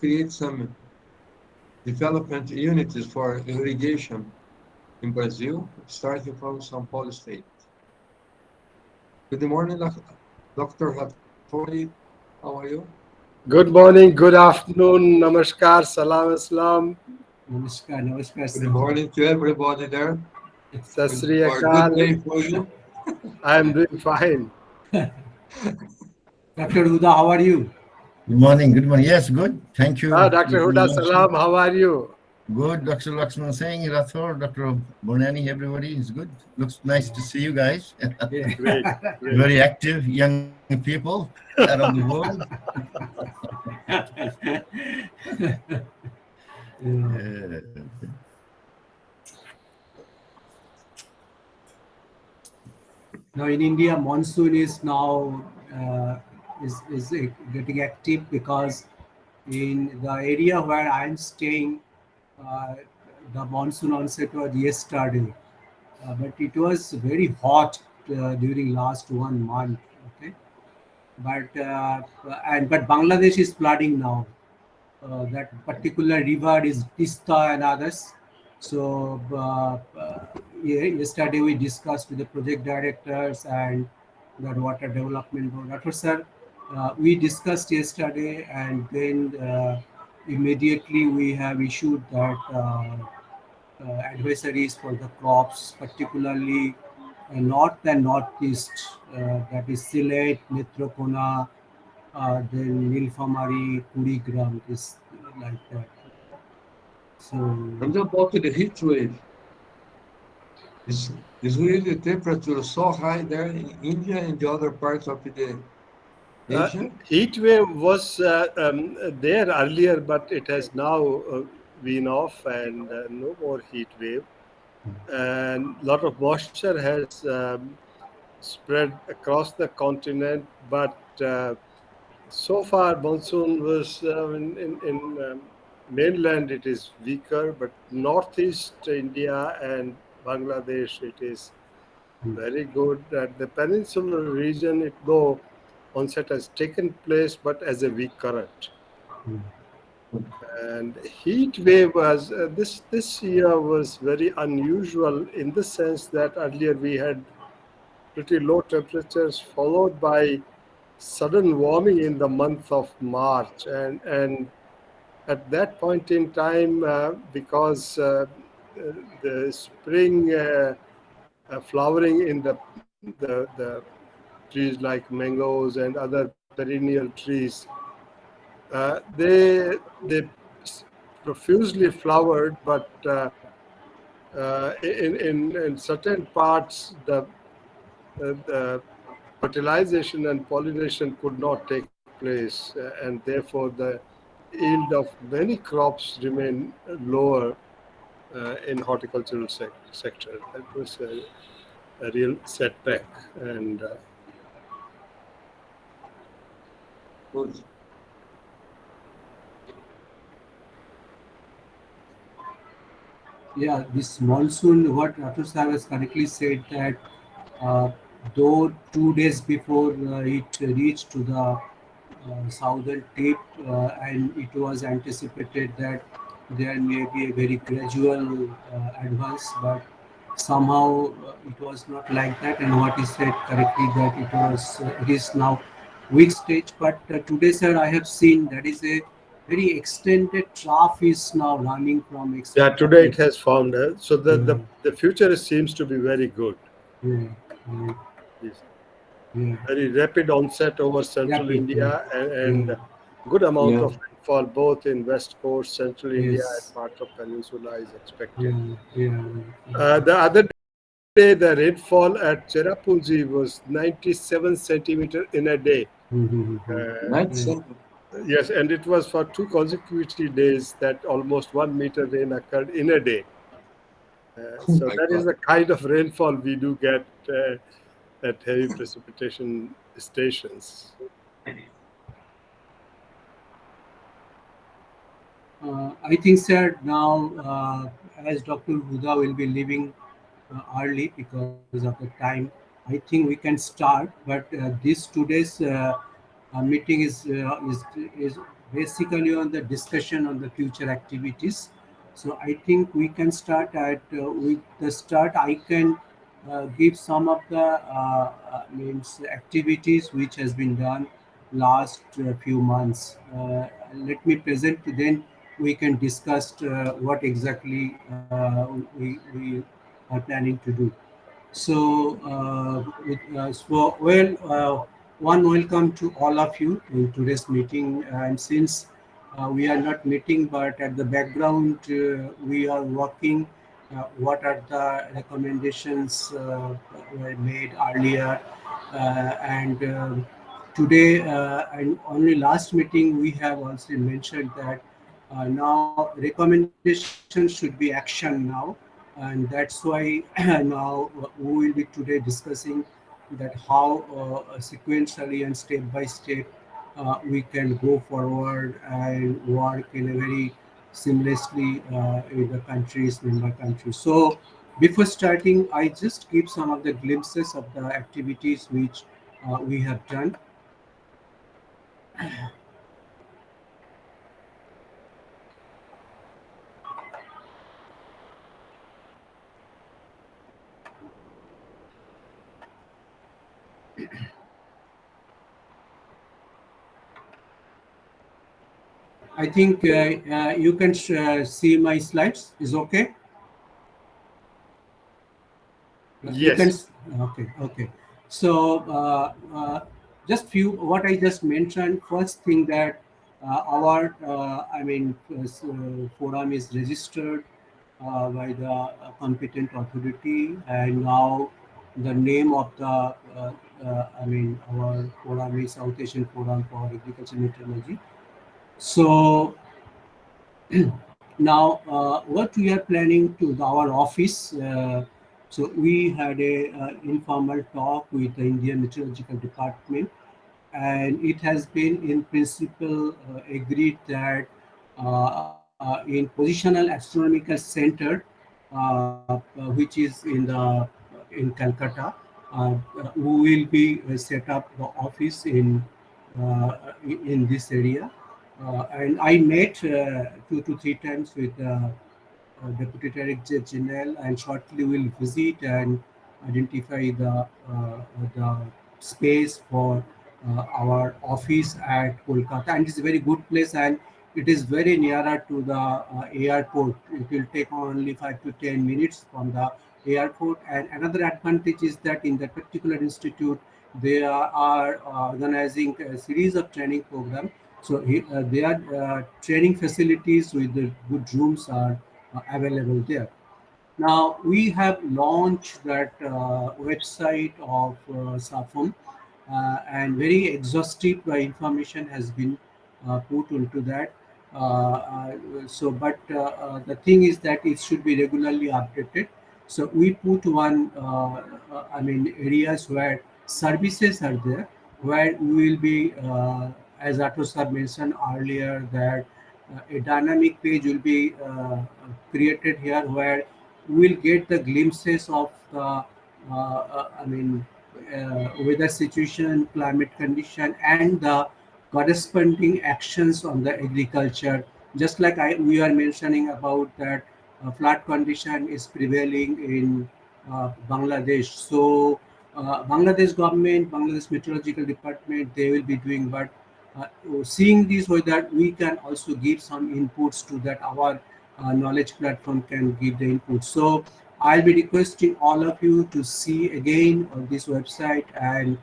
create some development units for irrigation in Brazil, starting from São Paulo State. Good morning, Dr. Hattori. How are you? Good morning, good afternoon, namaskar, salam, assalam, Namaskar, Good sir. morning to everybody there. sat sri Or good akal. day for you. I am doing fine. Dr. Huda, how are you? Good morning. Good morning. Yes, good. Thank you. Dr. Huda Salam, how are you? Good. Dr. Lakshman Singh, Rathor, Dr. Bonani, everybody is good. Looks nice to see you guys. Yeah. Great, great. Very active young people around the world. Uh, Now in India, monsoon is now getting active because in the area where I am staying, uh, the monsoon onset was yesterday, but it was very hot during last 1 month. Okay, but Bangladesh is flooding now. That particular river is Tista and others. So yesterday we discussed with the project directors and the water development board. That was, sir, we discussed yesterday, and then immediately we have issued that advisories for the crops, particularly north and northeast. That is Sylhet, Netrokona, then Nilphamari, Kurigram, is like that. So And about the heat wave. Is really the temperature so high there in India and the other parts of the Asia? Heat wave was there earlier, but it has now been off and no more heat wave. And a lot of moisture has spread across the continent, but so far monsoon was in mainland it is weaker, but northeast India and Bangladesh it is very good. At the peninsular region, it though onset has taken place, but as a weak current. And heat wave was this year was very unusual in the sense that earlier we had pretty low temperatures followed by sudden warming in the month of March, and at that point in time, because the spring flowering in the trees like mangoes and other perennial trees, they profusely flowered, but in certain parts the fertilization and pollination could not take place, and therefore the yield of many crops remain lower in horticultural sector. That was a real setback, and Good. yeah, this monsoon, what Ratu sir has correctly said that uh, though 2 days before it reached to the southern tip, and it was anticipated that there may be a very gradual advance, but somehow it was not like that. And what is said correctly that it is now weak stage. But today, sir, I have seen that is a very extended trough is now running from yeah, extreme. today it has found. So Yeah, the future seems to be very good. yeah, yeah, Yes. yeah. Very rapid onset over central Rapid, yeah, India and yeah. good amount Yeah. of rainfall both in west coast, central India, and Yes, parts of peninsula is expected. yeah, yeah. The other day, the rainfall at Cherrapunji was 97 centimeter in a day. Mm-hmm. Uh, Nice. Yeah. yes, and it was for two consecutive days that almost 1 meter rain occurred in a day. Oh So my that is God. the kind of rainfall we do get at heavy precipitation stations. I think, sir, now as Dr. Huda will be leaving early because of the time, I think we can start. But this today's meeting is basically on the discussion on the future activities. So I think we can start at with the start. I can give some of the means activities which has been done last few months. Let me present. Then we can discuss what exactly we are planning to do. So, one welcome to all of you in today's meeting. And since we are not meeting, but at the background we are working, what are the recommendations were made earlier, and today and only last meeting we have also mentioned that now recommendation should be action now, and that's why now we will be today discussing that how sequentially and step by step we can go forward and work in a very seamlessly with the countries, member countries. So before starting, I just give some of the glimpses of the activities which we have done. I think you can see my slides. Is okay? You can. Yes. Okay, okay. So just few what I just mentioned. First thing that our forum is registered by the competent authority, and now the name of the our forum is South Asian Forum for Agriculture Meteorology. So now, what we are planning to our office. So we had a informal talk with the Indian Meteorological Department, and it has been in principle agreed that in Positional Astronomical Center, which is in Calcutta, we will be set up the office in this area. And I met 2 to 3 times with Deputy Director General, and shortly will visit and identify the space for our office at Kolkata. And it's a very good place, and it is very nearer to the airport. It will take only 5 to 10 minutes from the airport. And another advantage is that in that particular institute, they are organizing a series of training programs. So their training facilities with the good rooms are available there. Now we have launched that website of SAFOAM, and very exhaustive information has been put into that. But the thing is that it should be regularly updated. So we put one, areas where services are there, where we will be, as Ato sir mentioned earlier, that a dynamic page will be created here where we'll get the glimpses of the weather situation, climate condition, and the corresponding actions on the agriculture. Just like we are mentioning about that flood condition is prevailing in Bangladesh. So Bangladesh government, Bangladesh Meteorological Department, they will be doing. But seeing this weather, we can also give some inputs to that. Our knowledge platform can give the input. So I'll be requesting all of you to see again on this website and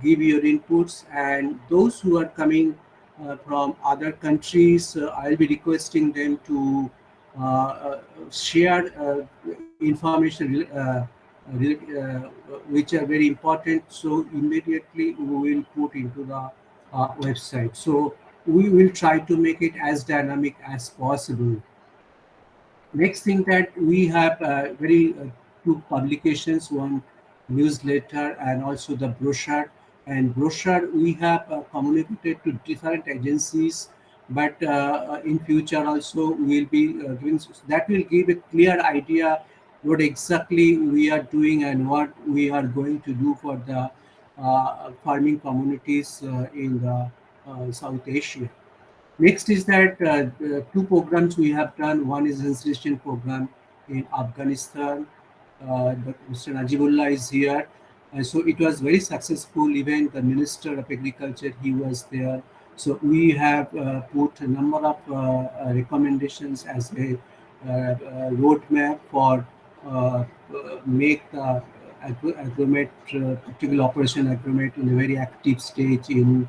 give your inputs. And those who are coming from other countries, I'll be requesting them to share information which are very important. So immediately we will put into the website. So we will try to make it as dynamic as possible. Next thing that we have very two publications, one newsletter and also the brochure. And brochure we have communicated to different agencies, but in future also we'll be doing that will give a clear idea what exactly we are doing and what we are going to do for the farming communities in the South Asia. Next is that the two programs we have done. One is installation program in Afghanistan. Mr. Najibullah is here. So it was very successful. Even the Minister of Agriculture, he was there. So we have put a number of recommendations as a roadmap for make the agreement, particular operation agreement in a very active stage in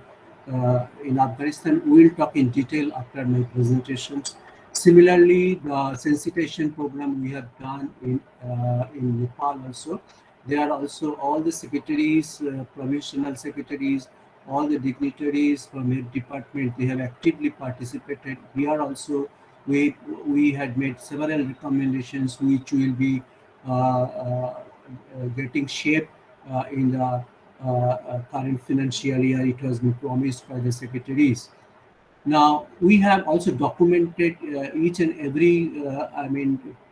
Afghanistan. We'll talk in detail after my presentations. Similarly, the sensitization program we have done in Nepal also. There are also all the secretaries, provincial secretaries, all the dignitaries from your department. They have actively participated. We are also we had made several recommendations which will be getting shape in the current financial year. It has been promised by the secretaries. Now we have also documented each and every,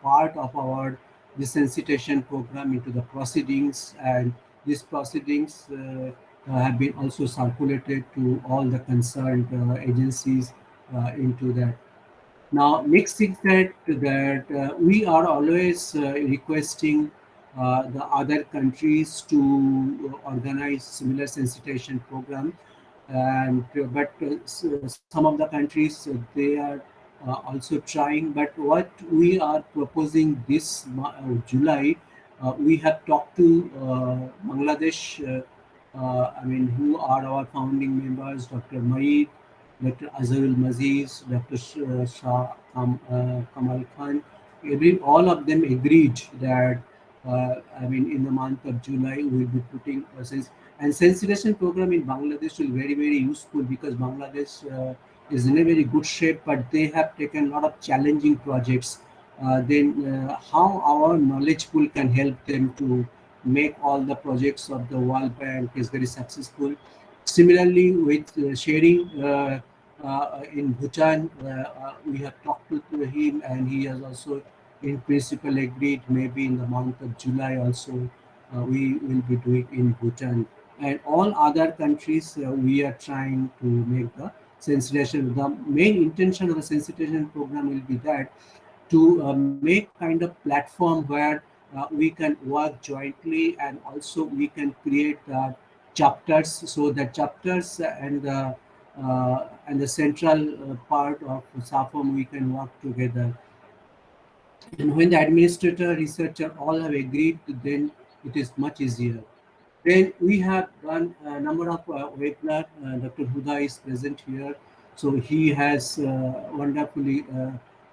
part of our desensitization program into the proceedings, and these proceedings have been also circulated to all the concerned agencies into that. Now, next thing that we are always requesting the other countries to organize similar sensitization program, and some of the countries they are also trying. But what we are proposing this July, we have talked to Bangladesh. Who are our founding members, Dr. Maid, Dr. Azharul Maziz, Dr. Kamal Khan. All of them agreed that in the month of July we will be putting and sensitization program in Bangladesh will very useful because Bangladesh is in a very good shape, but they have taken a lot of challenging projects. Then how our knowledge pool can help them to make all the projects of the World Bank is very successful. Similarly, with sharing in Bhutan, we have talked to him, and he has also, in principle, agreed. Maybe in the month of July, also, we will be doing in Bhutan, and all other countries. We are trying to make the sensitization. The main intention of the sensitization program will be that to make kind of platform where we can work jointly, and also we can create chapters, so the chapters and the central part of SAFOAM we can work together. And when the administrator, researcher all have agreed, then it is much easier. Then we have done a number of webinar. Dr. Huda is present here. So he has wonderfully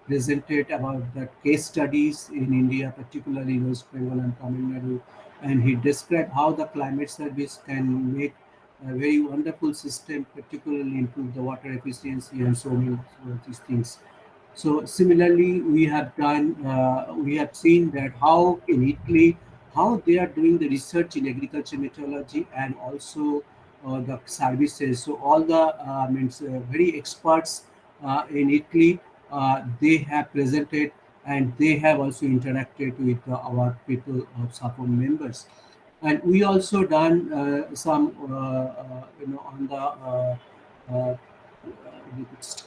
presented about the case studies in India, particularly West Bengal and Tamil Nadu. And he described how the climate service can make a very wonderful system, particularly improve the water efficiency and so many of these things. So similarly, we have seen that how in Italy, how they are doing the research in agriculture meteorology and also the services. So all the very experts in Italy, they have presented, and they have also interacted with our people of SAPOM members. And we also done some, on the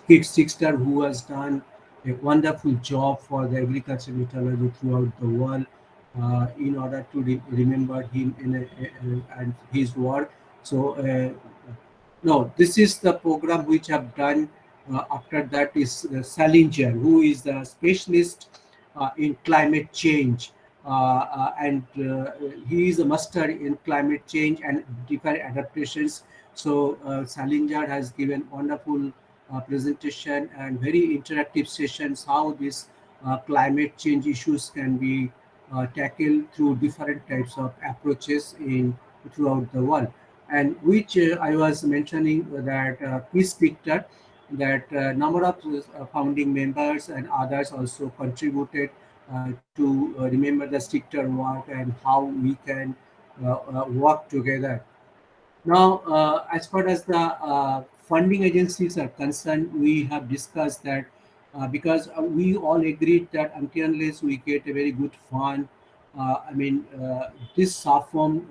Kickstarter, who has done a wonderful job for the agriculture meteorology throughout the world in order to remember him and his work. So no, this is the program which I've done. After that is Salinger, who is the specialist in climate change. And he is a master in climate change and different adaptations. So Salinger has given wonderful presentation and very interactive sessions how these climate change issues can be tackled through different types of approaches in throughout the world, and which I was mentioning that Chris Victor, that number of founding members and others also contributed to remember the stricter work and how we can work together. Now, as far as the funding agencies are concerned, we have discussed that because we all agreed that until unless we get a very good fund, this soft form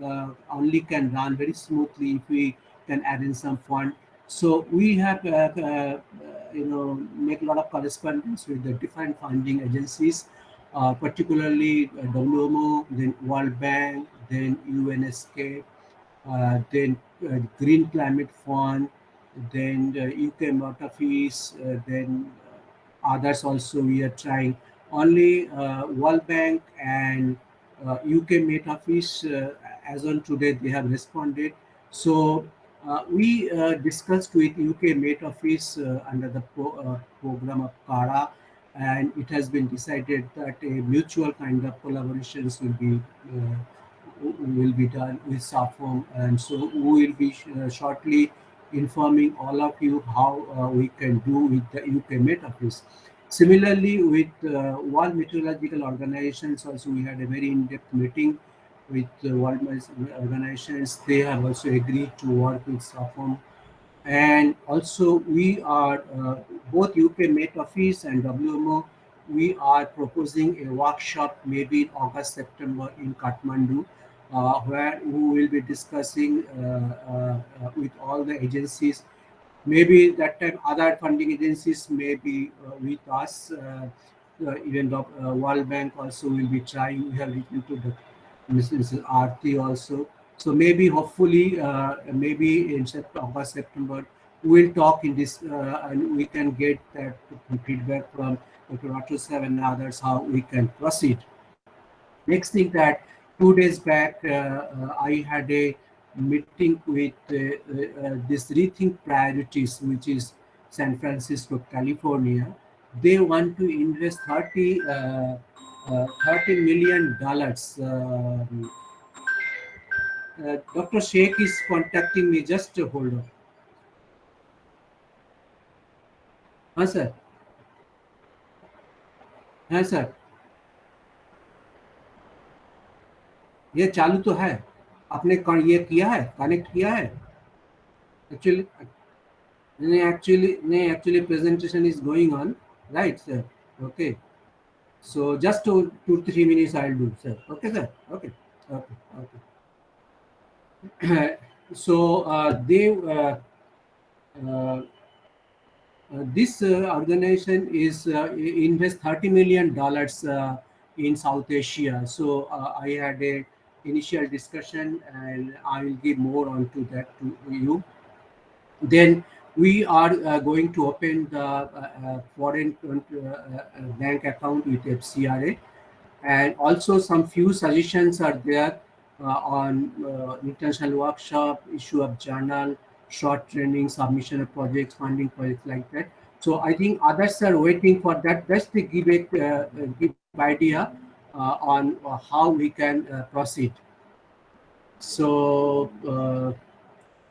only can run very smoothly if we can add in some fund. So we have, make a lot of correspondence with the different funding agencies, particularly WMO, then World Bank, then UNSK, then Green Climate Fund, then the UK Motor Fees, then others also we are trying. Only World Bank and UK Meta Fees, as on today, they have responded. So we discussed with UK Meta Fees under the program of CARA, and it has been decided that a mutual kind of collaborations will be done with SAFOAM, and so we will be shortly informing all of you how we can do with the UK Metafis. Similarly, with World Meteorological Organizations, also we had a very in-depth meeting with organizations. They have also agreed to work with SAFOAM, and also we are both UK Met Office and WMO. We are proposing a workshop maybe in August September in Kathmandu, where we will be discussing with all the agencies. Maybe that time other funding agencies may be with us. Even the World Bank also will be trying. We have written to the Mrs. Aarti also. So maybe, hopefully, maybe in August, September, we'll talk in this, and we can get that feedback from Dr. Ratu and others how we can proceed. Next thing that 2 days back, I had a meeting with this Rethink Priorities, which is San Francisco, California. They want to invest $30 million. Dr. Sheikh is contacting me. Just hold on. हाँ sir, हाँ sir, ये चालू तो है. आपने ये किया है, कनेक्ट किया है. Actually actually presentation is going on, right, sir? Okay. So just 2 3 minutes I'll do, sir. Okay, sir. Okay. Okay. So they uh, this organization is invest $30 million in South Asia. So I had a initial discussion, and I will give more onto that to you. Then we are going to open the foreign bank account with FCRA, and also some few suggestions are there on international workshop, issue of journal, short training, submission of projects, funding projects like that. So I think others are waiting for that. Just to give a give idea on how we can proceed. So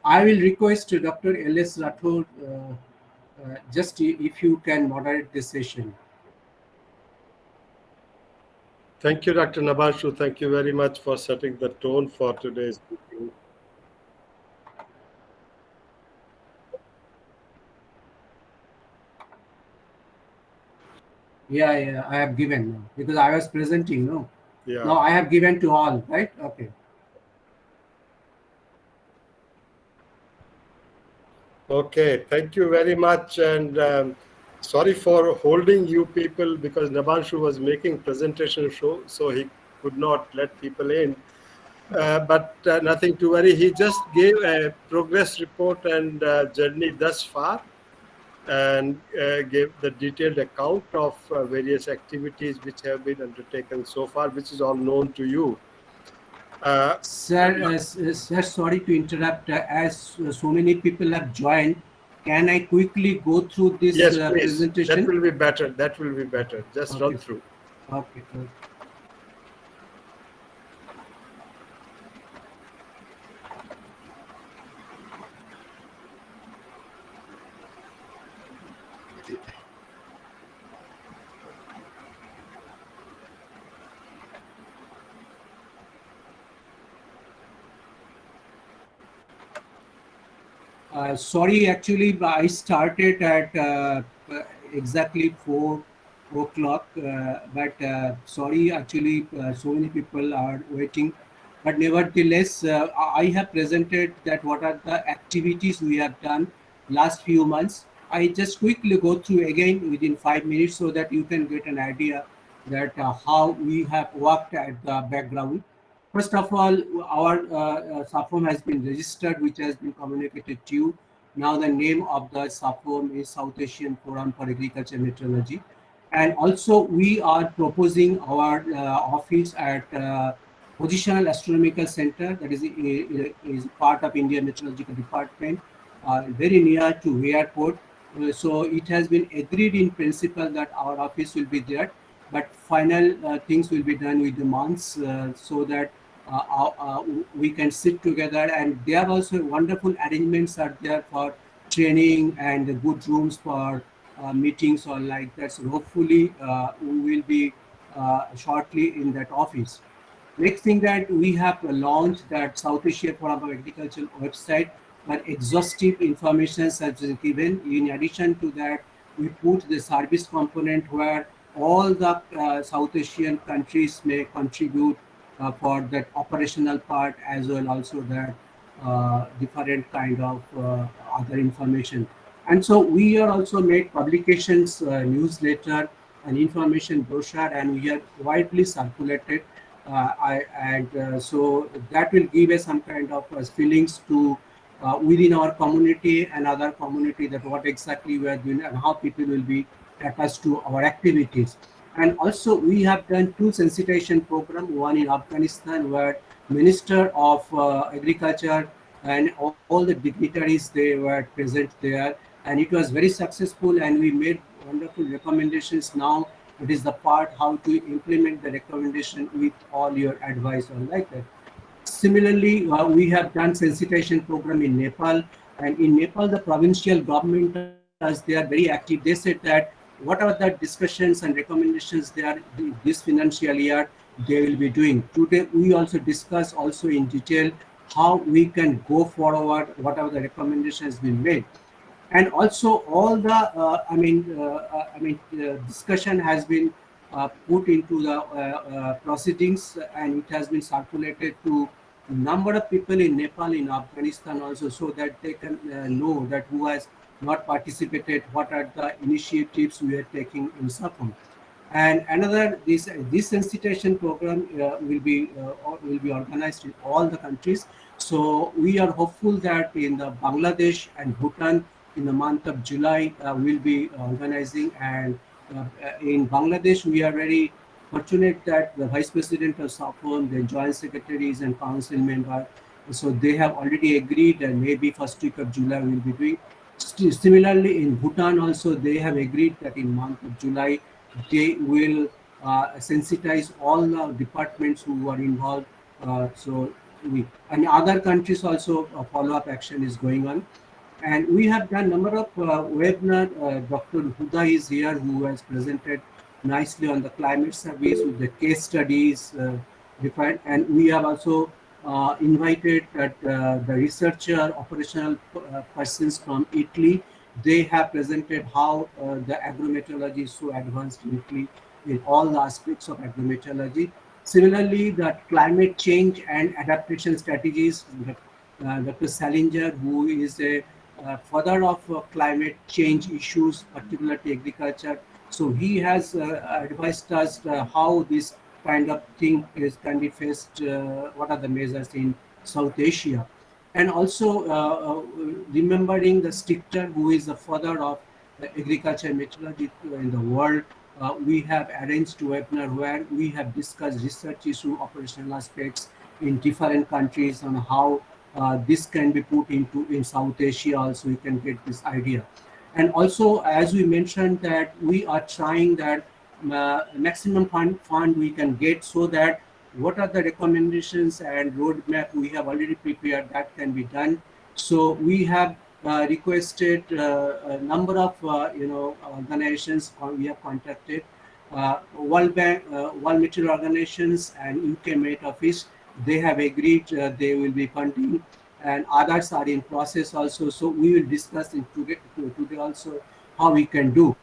I will request Dr. L.S. Rathod, just if you can moderate this session. Thank you, Dr. Nabashu. Thank you very much for setting the tone for today's meeting. Yeah, I have given now, because I was presenting, no? Yeah. Now I have given to all, right? Okay. Okay, thank you very much, and sorry for holding you people, because Nabanshu was making presentation show, so he could not let people in. But nothing to worry. He just gave a progress report and journey thus far, and gave the detailed account of various activities which have been undertaken so far, which is all known to you. Sir, sorry to interrupt. As so many people have joined, can I quickly go through this yes, please. presentation? That will be better. That will be better. Just Okay. run through. Okay. Sorry, actually, I started at exactly 4 o'clock, but sorry, actually, so many people are waiting. But nevertheless, I have presented that what are the activities we have done last few months. I just quickly go through again within 5 minutes so that you can get an idea that how we have worked at the background. First of all, our SAFOAM has been registered, which has been communicated to you. Now the name of the SAFOAM is South Asian Forum for Agriculture Meteorology. And also we are proposing our office at Positional Astronomical Center, that is part of India Meteorological Department, very near to airport. So it has been agreed in principle that our office will be there, but final things will be done with the months so that we can sit together. And there are also wonderful arrangements are there for training and good rooms for meetings or like that. So hopefully we will be shortly in that office. Next thing that we have launched that South Asia Forum of Agriculture website where exhaustive information such is given. In addition to that, we put the service component where all the South Asian countries may contribute for that operational part as well also that different kind of other information. And so we are also made publications, newsletter and information brochure, and we are widely circulated. So that will give us some kind of feelings to within our community and other community that what exactly we are doing and how people will be attached to our activities. And also we have done two sensitization program, one in Afghanistan where Minister of Agriculture and all the dignitaries they were present there, and it was very successful and we made wonderful recommendations. Now it is the part how to implement the recommendation with all your advice on like that. Similarly, we have done sensitization program in Nepal, and in Nepal, the provincial government, as they are very active, they said that whatever the discussions and recommendations they are this financial year they will be doing. Today, we also discuss also in detail how we can go forward, whatever the recommendations been made. And also all the discussion has been put into the proceedings, and it has been circulated to number of people in Nepal, in Afghanistan also, so that they can know that who has not participated, what are the initiatives we are taking in SAFOAM. And another, this sensitization program will be organized in all the countries. So we are hopeful that in the Bangladesh and Bhutan in the month of July we'll be organizing. And in Bangladesh we are very fortunate that the Vice President of SAFOAM, the Joint Secretaries and Council member, so they have already agreed, and maybe first week of July we'll be doing. Similarly, in Bhutan also they have agreed that in month of July they will sensitize all the departments who are involved. So we and other countries also follow-up action is going on. And we have done number of webinar. Dr. Huda is here, who has presented nicely on the climate service with the case studies defined. And we have also invited that the researcher, operational persons from Italy. They have presented how the agrometeorology is so advanced in Italy in all the aspects of agrometeorology. Similarly, the climate change and adaptation strategies. Dr. Salinger, who is a father of climate change issues, particularly agriculture. So he has advised us how this kind of thing can be faced, what are the measures in South Asia. And also remembering the Stichter, who is the father of agriculture meteorology in the world. We have arranged a webinar where we have discussed research issue, operational aspects in different countries on how this can be put into in South Asia also. You can get this idea. And also, as we mentioned, that we are trying that maximum fund we can get, so that what are the recommendations and roadmap we have already prepared that can be done. So we have requested a number of organizations we have contacted, World Bank, World Meteor Organizations and UK Met Office. They have agreed they will be funding, and others are in process also. So we will discuss in today also how we can do.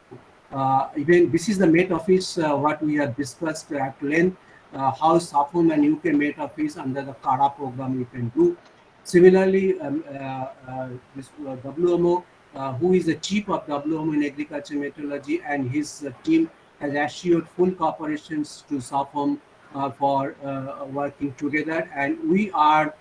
Even this is the Met Office, what we have discussed at length, how SAFOAM and UK Met Office under the CARA program we can do. Similarly, this WMO, who is the chief of WMO in agriculture meteorology, and his team has assured full cooperations to SAFOAM for working together. And we are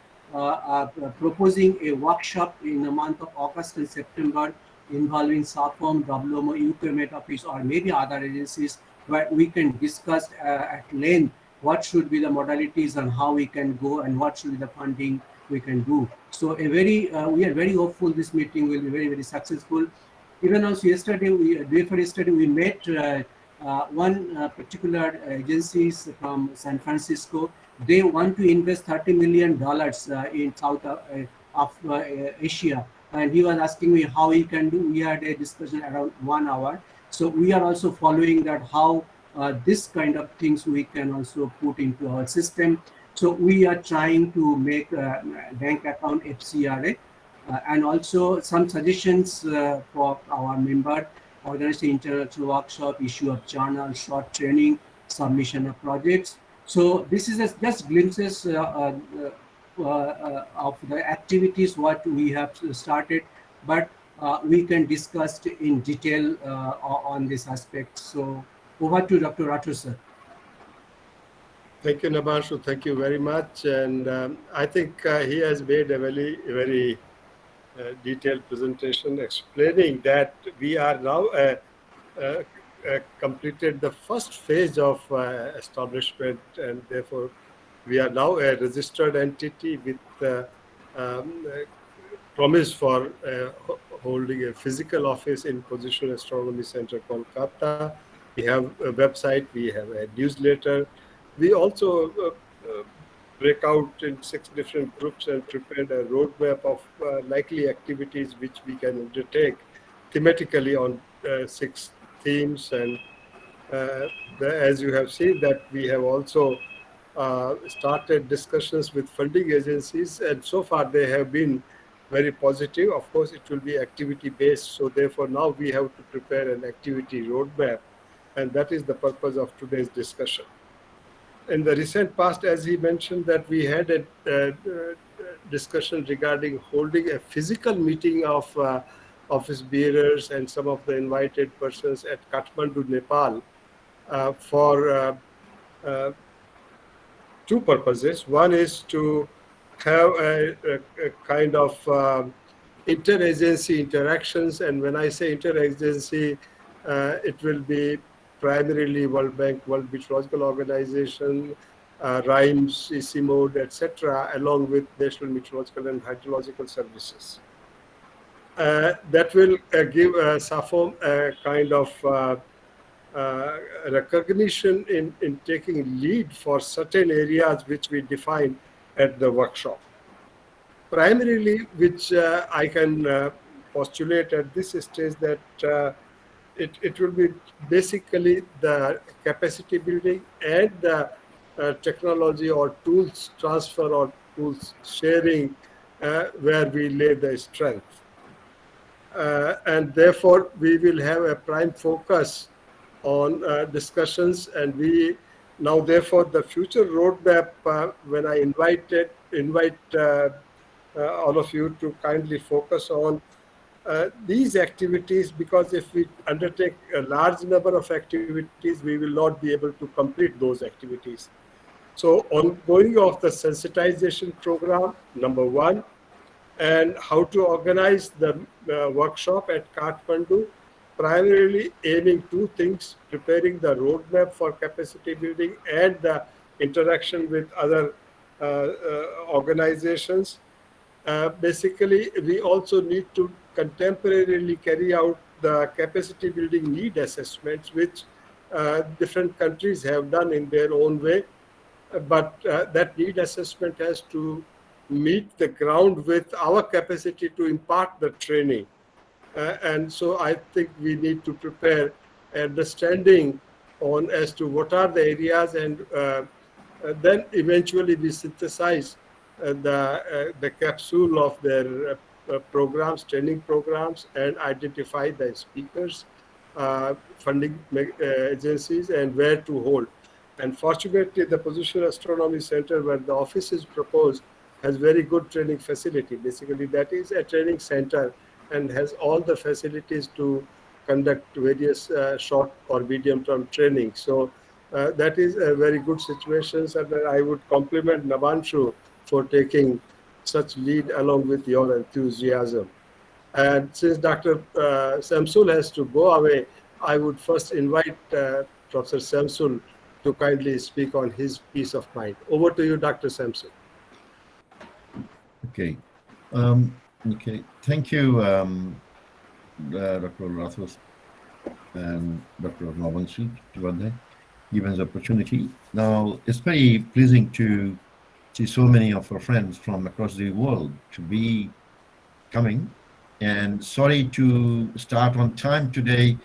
proposing a workshop in the month of August and September involving SAFOAM, WMO, UK Met Office, or maybe other agencies, where we can discuss at length what should be the modalities and how we can go and what should be the funding we can do. So we are very hopeful this meeting will be very successful. Even also yesterday, day before yesterday, we met one particular agencies from San Francisco. They want to invest $30 million in South of Asia, and he was asking me how he can do. We had a discussion around 1 hour. So we are also following that how this kind of things we can also put into our system. So we are trying to make bank account FCRA and also some suggestions for our member, organize the intellectual workshop, issue of journal, short training, submission of projects. So this is just glimpses of the activities what we have started, but we can discuss in detail on this aspect. So over to Dr. Rathore, sir. Thank you, Nabashu. Thank you very much. And I think he has made a very detailed presentation explaining that we are now uh, completed the first phase of establishment, and therefore we are now a registered entity with promise for holding a physical office in Position Astronomy Center, Kolkata. We have a website, we have a newsletter. We also break out in 6 different groups and prepared a roadmap of likely activities which we can undertake thematically on 6 themes. And as you have seen that we have also started discussions with funding agencies, and so far they have been very positive. Of course, it will be activity based, so therefore now we have to prepare an activity roadmap, and that is the purpose of today's discussion. In the recent past, as he mentioned, that we had a discussion regarding holding a physical meeting of office bearers and some of the invited persons at Kathmandu, Nepal, for two purposes. One is to have a kind of interagency interactions, and when I say interagency, it will be primarily World Bank, World Meteorological Organization, RIMES, ECMOD, etc., along with National Meteorological and Hydrological Services. That will give SAFOAM a kind of recognition in taking lead for certain areas which we define at the workshop. Primarily, which I can postulate at this stage, that it will be basically the capacity building and the technology or tools transfer or tools sharing where we lay the strength. And therefore, we will have a prime focus on discussions, and we now therefore the future roadmap, when I invite all of you to kindly focus on these activities, because if we undertake a large number of activities, we will not be able to complete those activities. So ongoing of the sensitization program, number one, and how to organize the workshop at Kathmandu, primarily aiming 2 things: preparing the roadmap for capacity building and the interaction with other organizations. Basically, we also need to contemporarily carry out the capacity building need assessments, which different countries have done in their own way. But that need assessment has to meet the ground with our capacity to impart the training. And so I think we need to prepare understanding on as to what are the areas, and then eventually we synthesize the capsule of their programs, training programs, and identify the speakers, funding agencies, and where to hold. And fortunately, the Position Astronomy Center, where the office is proposed, has very good training facility. Basically, that is a training center and has all the facilities to conduct various short or medium term training. So that is a very good situation, and I would compliment Navanshu for taking such lead along with your enthusiasm. And since Dr. Samsul has to go away, I would first invite Professor Samsul to kindly speak on his peace of mind. Over to you, Dr. Samsul. Okay. Um, okay. Thank you, Dr. Rathos and Dr. Navanshi, for that given the opportunity. Now, it's very pleasing to see so many of our friends from across the world to be coming. And sorry to start on time today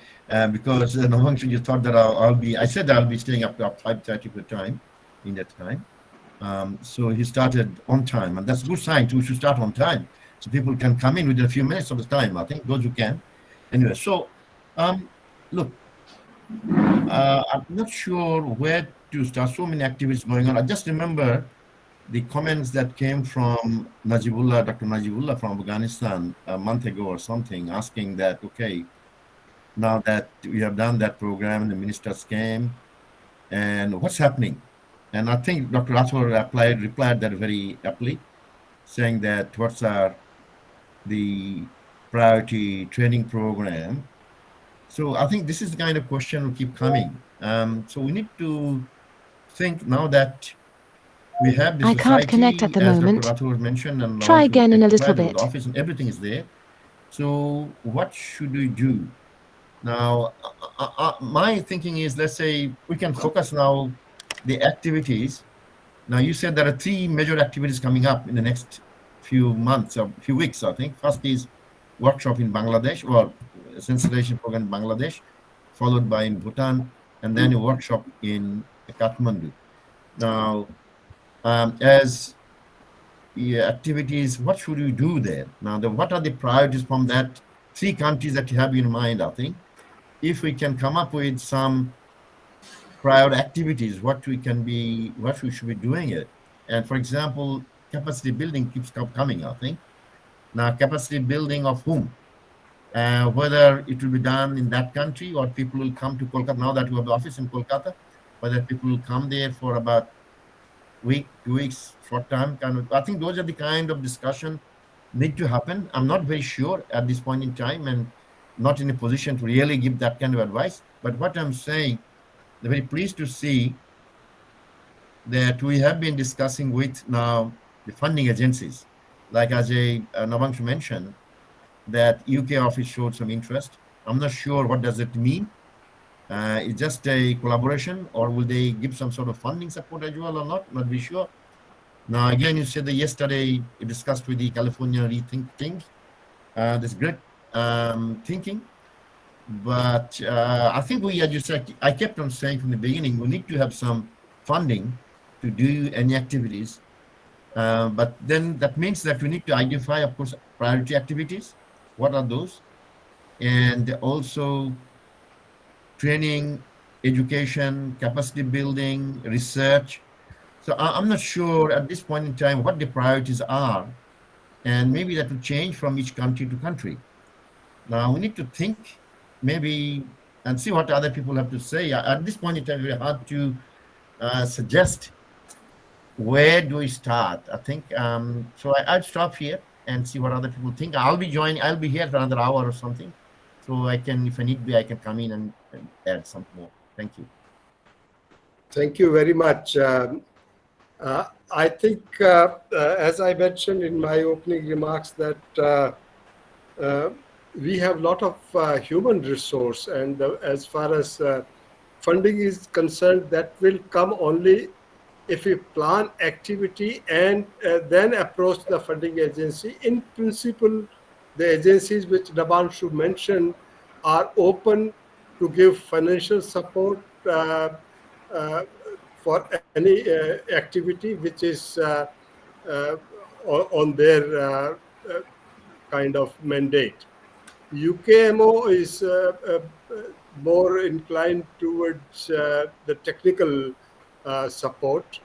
because Navanshi, you thought that I said I'll be staying up to 5:30 per time in that time. So he started on time, and that's a good sign too. Should start on time, so people can come in within a few minutes of the time. I think those who can. Anyway, so look, I'm not sure where to start. So many activities going on. I just remember the comments that came from Najibullah, Dr. Najibullah from Afghanistan a month ago or something, asking that, okay, now that we have done that program, the ministers came, and what's happening? And I think Dr. Rathore replied that very aptly, saying that what's the priority training program. So I think this is the kind of question will keep coming. So we need to think now that we have the I can't connect at society, the as Dr. moment. Rathore mentioned, and Try Lavansh again in a little clarified, the bit. office and everything is there. So what should we do? Now, my thinking is, let's say we can focus now the activities. Now, you said there are three major activities coming up in the next few months or few weeks, I think. First is workshop in Bangladesh or sensitization program in Bangladesh, followed by in Bhutan, and then a workshop in Kathmandu. Now, as activities, what should you do there? Now, what are the priorities from that three countries that you have in mind, I think? If we can come up with some prior activities, what we should be doing it. And for example, capacity building keeps coming, I think. Now, capacity building of whom? Whether it will be done in that country or people will come to Kolkata, now that we have the office in Kolkata, whether people will come there for about week, 2 weeks, short time kind of. I think those are the kind of discussion need to happen. I'm not very sure at this point in time and not in a position to really give that kind of advice. But what I'm saying, I'm very pleased to see that we have been discussing with now the funding agencies, like Ajay Navangshu mentioned, that UK office showed some interest. I'm not sure what does it mean. It's just a collaboration, or will they give some sort of funding support as well or not? Not be sure. Now, again, you said that yesterday you discussed with the California Rethink thing. That's great thinking. But I think we, as you said, I kept on saying from the beginning, we need to have some funding to do any activities. But then that means that we need to identify, of course, priority activities. What are those? And also training, education, capacity building, research. So I'm not sure at this point in time what the priorities are, and maybe that will change from each country to country. Now we need to think maybe and see what other people have to say. At this point in time, very hard to suggest where do we start. I think so. I'll stop here and see what other people think. I'll be joining. I'll be here for another hour or something, so I can, if I need be, I can come in and add some more. Thank you. Thank you very much. I think, as I mentioned in my opening remarks, that uh, we have a lot of human resource, and as far as funding is concerned, that will come only if we plan activity and then approach the funding agency. In principle, the agencies which Nabanshu mentioned are open to give financial support uh, for any activity which is uh, on their uh, kind of mandate. UKMO is more inclined towards the technical support,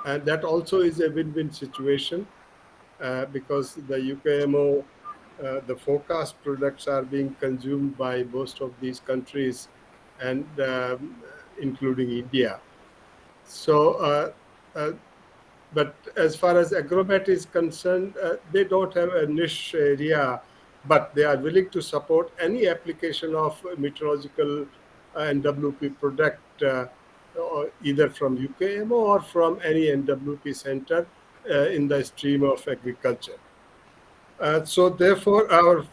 and that also is a win-win situation because the UKMO the forecast products are being consumed by most of these countries, and including India. So, uh, but as far as agromet is concerned, they don't have a niche area, but they are willing to support any application of meteorological NWP product, or either from UKMO or from any NWP center in the stream of agriculture. So therefore, our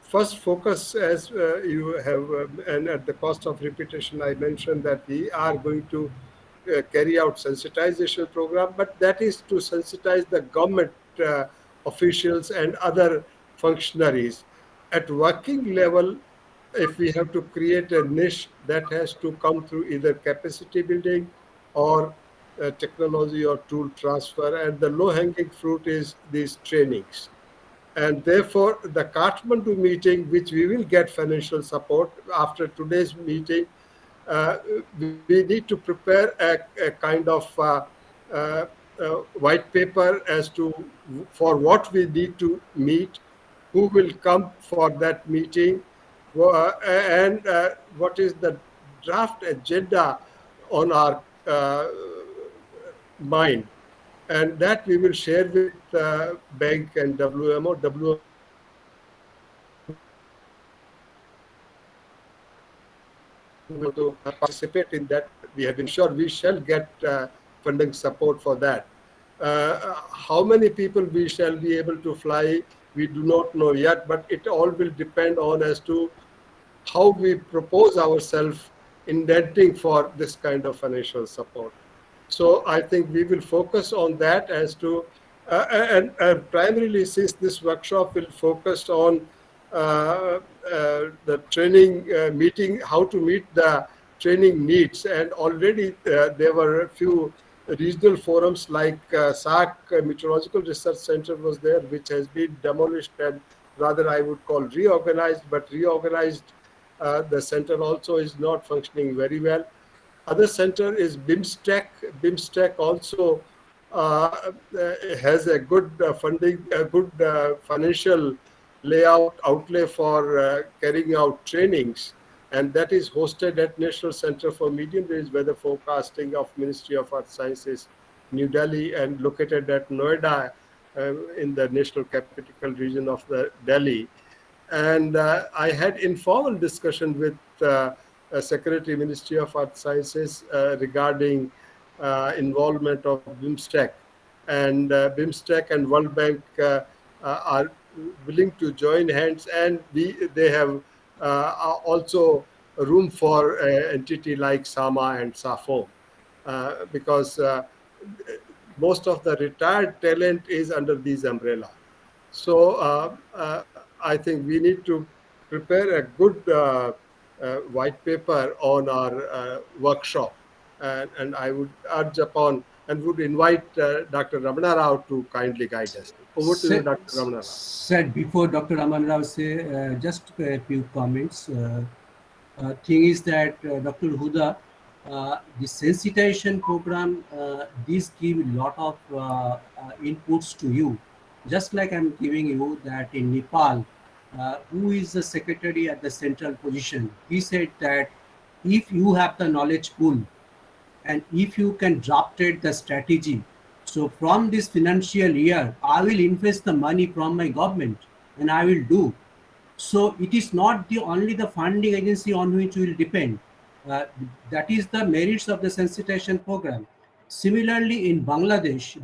first focus, as you have, and at the cost of repetition, I mentioned that we are going to carry out sensitization program, but that is to sensitize the government officials and other functionaries. At working level, if we have to create a niche, that has to come through either capacity building or technology or tool transfer, and the low hanging fruit is these trainings. And therefore, the Kathmandu meeting, which we will get financial support after today's meeting, uh, we need to prepare a kind of uh, white paper as to for what we need to meet, who will come for that meeting, and what is the draft agenda on our mind, and that we will share with bank and WMO. WMO will also participate in that. We have been sure we shall get funding support for that. How many people we shall be able to fly, we do not know yet, but it all will depend on as to how we propose ourselves indenting for this kind of financial support. So I think we will focus on that as to, and primarily since this workshop will focus on the training meeting, how to meet the training needs. And already there were a few regional forums like SAC Meteorological Research Center was there, which has been demolished and rather I would call reorganized, but reorganized, the center also is not functioning very well. Other center is BIMSTEC. BIMSTEC also has a good funding, a good financial layout outlay for carrying out trainings, and that is hosted at National Center for Medium Range Weather Forecasting of Ministry of Earth Sciences, New Delhi, and located at Noida in the National Capital Region of the Delhi. And I had informal discussion with Secretary Ministry of Earth Sciences regarding involvement of BIMSTEC, and BIMSTEC and World Bank are willing to join hands, and they have also room for an entity like SAMA and SAFOAM, because most of the retired talent is under these umbrella. So I think we need to prepare a good white paper on our workshop, and I would urge upon and would invite Dr. Ramana Rao to kindly guide us. Over to you, Said, Dr. Ramana Rao. said before Dr. Raman Rao say just a few comments. Thing is that Dr. Huda, the sensitization program, these give a lot of inputs to you. Just like I'm giving you that in Nepal, who is the secretary at the central position, he said that if you have the knowledge pool and if you can draft it the strategy, so from this financial year I will invest the money from my government and I will do. So it is not the only the funding agency on which we will depend. uh, that is the merits of the sensitization program. Similarly, in Bangladesh,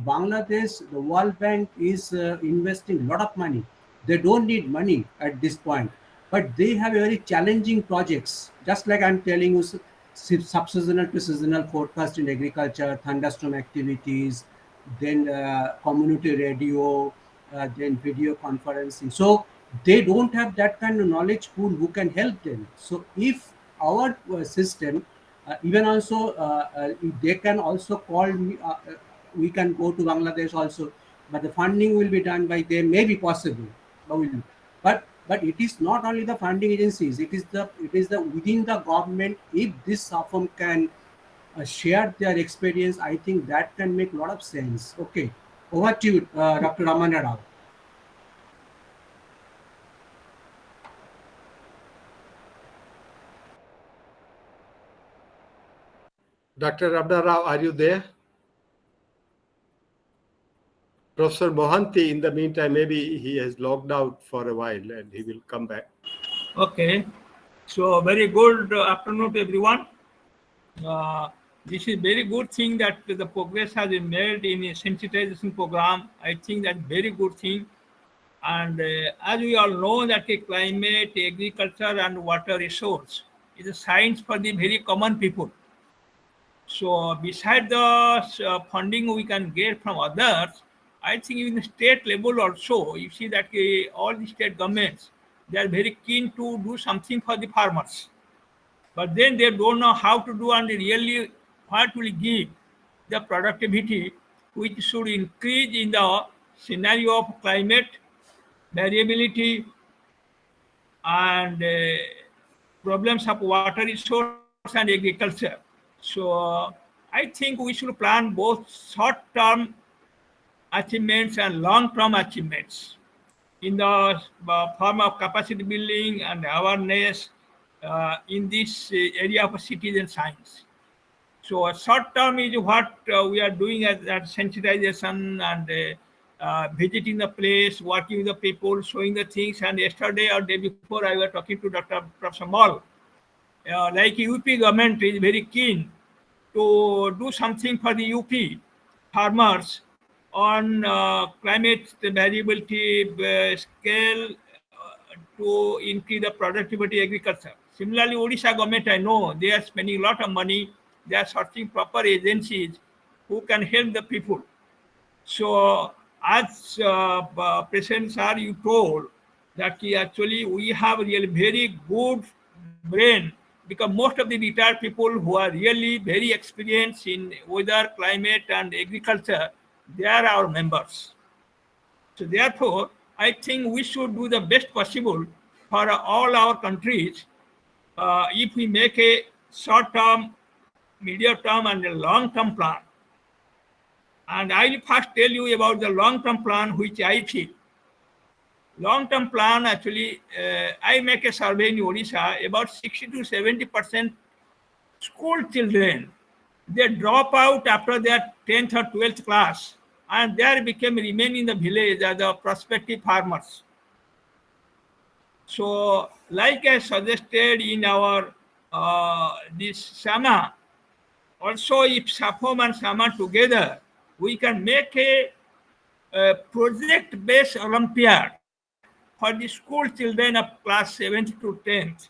the World Bank is investing a lot of money. They don't need money at this point, but they have very challenging projects. Just like I'm telling you, subseasonal to seasonal forecast in agriculture, thunderstorm activities, then community radio, then video conferencing. So they don't have that kind of knowledge pool who can help them. So if our system, even also they can also call me, we can go to Bangladesh also, but the funding will be done by them, may be possible, but it is not only the funding agencies, it is the within the government. If this SAFOM can share their experience, I think that can make a lot of sense. Okay, over to you, Dr. Ramana Rao. Dr. Ramana Rao, are you there? Professor Mohanty, in the meantime, maybe he has logged out for a while and he will come back. Okay, so very good afternoon to everyone. This is very good thing that the progress has been made in a sensitization program. I think that's very good thing. And as we all know that climate, agriculture and water resource is a science for the very common people. So beside the funding we can get from others, I think in the state level also, you see that all the state governments, they are very keen to do something for the farmers. But then they don't know how to do and really what will give the productivity which should increase in the scenario of climate variability and problems of water resource and agriculture. So I think we should plan both short-term achievements and long-term achievements in the form of capacity building and awareness in this area of citizen science. So short term is what we are doing at sensitization and visiting the place, working with the people, showing the things. And yesterday or day before, I was talking to Dr. Professor Mall. Like UP government is very keen to do something for the UP farmers on climate variability scale to increase the productivity agriculture. Similarly, Odisha government, I know they are spending a lot of money. They are searching proper agencies who can help the people. So, as President Sir, you told that actually we have really very good brain because most of the retired people who are really very experienced in weather, climate, and agriculture, they are our members. So therefore, I think we should do the best possible for all our countries if we make a short-term, medium-term, and a long-term plan. And I will first tell you about the long-term plan, which I feel. Long-term plan, actually, I make a survey in Odisha, about 60 to 70% school children, they drop out after their 10th or 12th class, and there became remain in the village as the prospective farmers. So, like I suggested in our this SAMA, also if SAFOAM and SAMA together, we can make a project-based Olympiad for the school children of class 7th to 10th.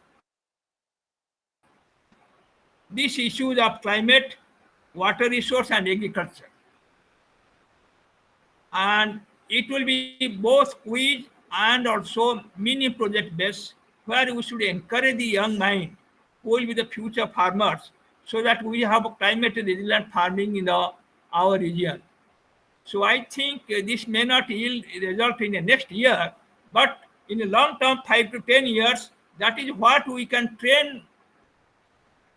These issues of climate, water resource, and agriculture. And it will be both quiz and also mini project based where we should encourage the young mind who will be the future farmers so that we have a climate resilient farming in our region. So I think this may not yield result in the next year, but in the long term, 5 to 10 years, that is what we can train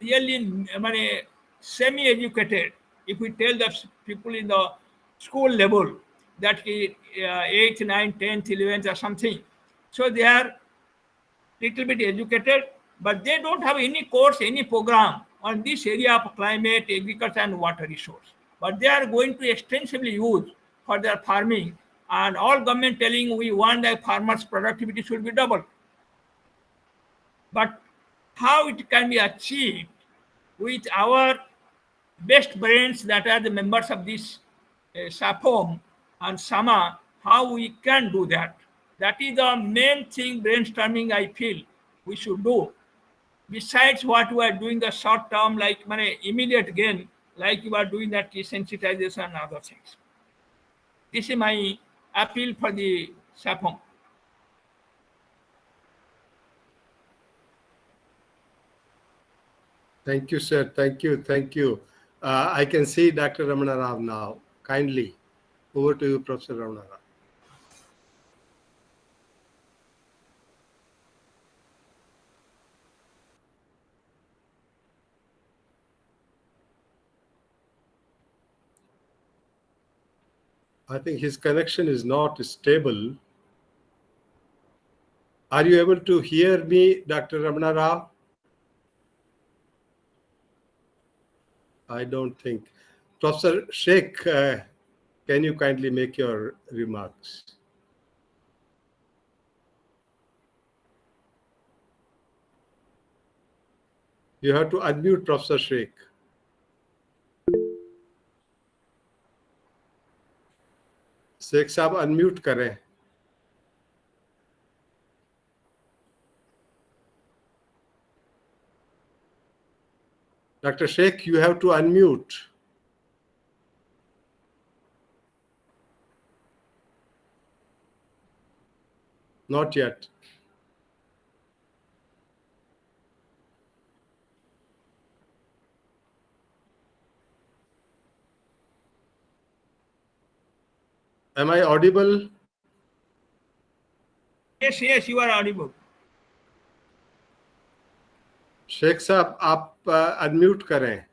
really semi-educated. If we tell the people in the school level that 8th, 9th, 10th, 11th or something, so they are little bit educated, but they don't have any course, any program on this area of climate, agriculture, and water resource. But they are going to extensively use for their farming, and all government telling we want the farmers' productivity should be double. But how it can be achieved with our best brains that are the members of this SAFOAM and SAMA, how we can do that. That is the main thing brainstorming I feel we should do. Besides what we are doing the short term, like immediate gain, like you are doing that desensitization and other things. This is my appeal for the SAFOAM. Thank you, sir. Thank you. Thank you. I can see Dr. Ramana Rao now. Kindly. Over to you, Professor Ramana Rao. I think his connection is not stable. Are you able to hear me, Dr. Ramana Rao? I don't think. Professor Sheikh, can you kindly make your remarks? You have to unmute Professor Sheikh. Sheikh साहब unmute करें. Dr. Sheikh, you have to unmute. Not yet. Am I audible? Yes, yes, you are audible. Sheikh साहब आप unmute करें.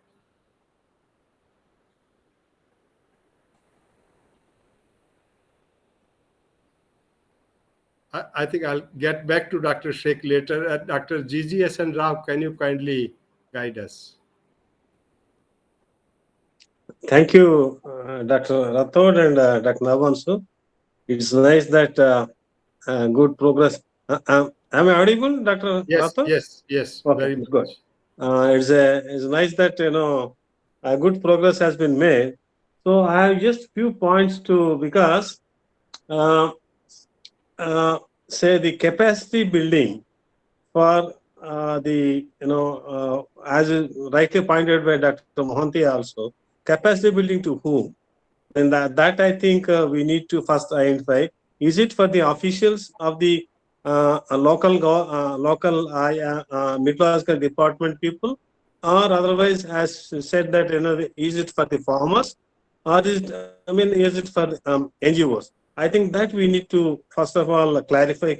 I think I'll get back to Dr. Sheikh later. Dr. GGSN Rao, can you kindly guide us? Thank you, Dr. Rathod and Dr. Navansu. It's nice that good progress. Am I audible, Dr. Yes, Rathod? yes, Okay, very much. good. It's nice that good progress has been made. So I have just few points to because uh, say the capacity building for the as rightly pointed by Dr. Mohanty also, capacity building to whom? And that I think we need to first identify. Is it for the officials of the local meteorological department people, or otherwise, as said that is it for the farmers, or is it for NGOs? I think that we need to first of all clarify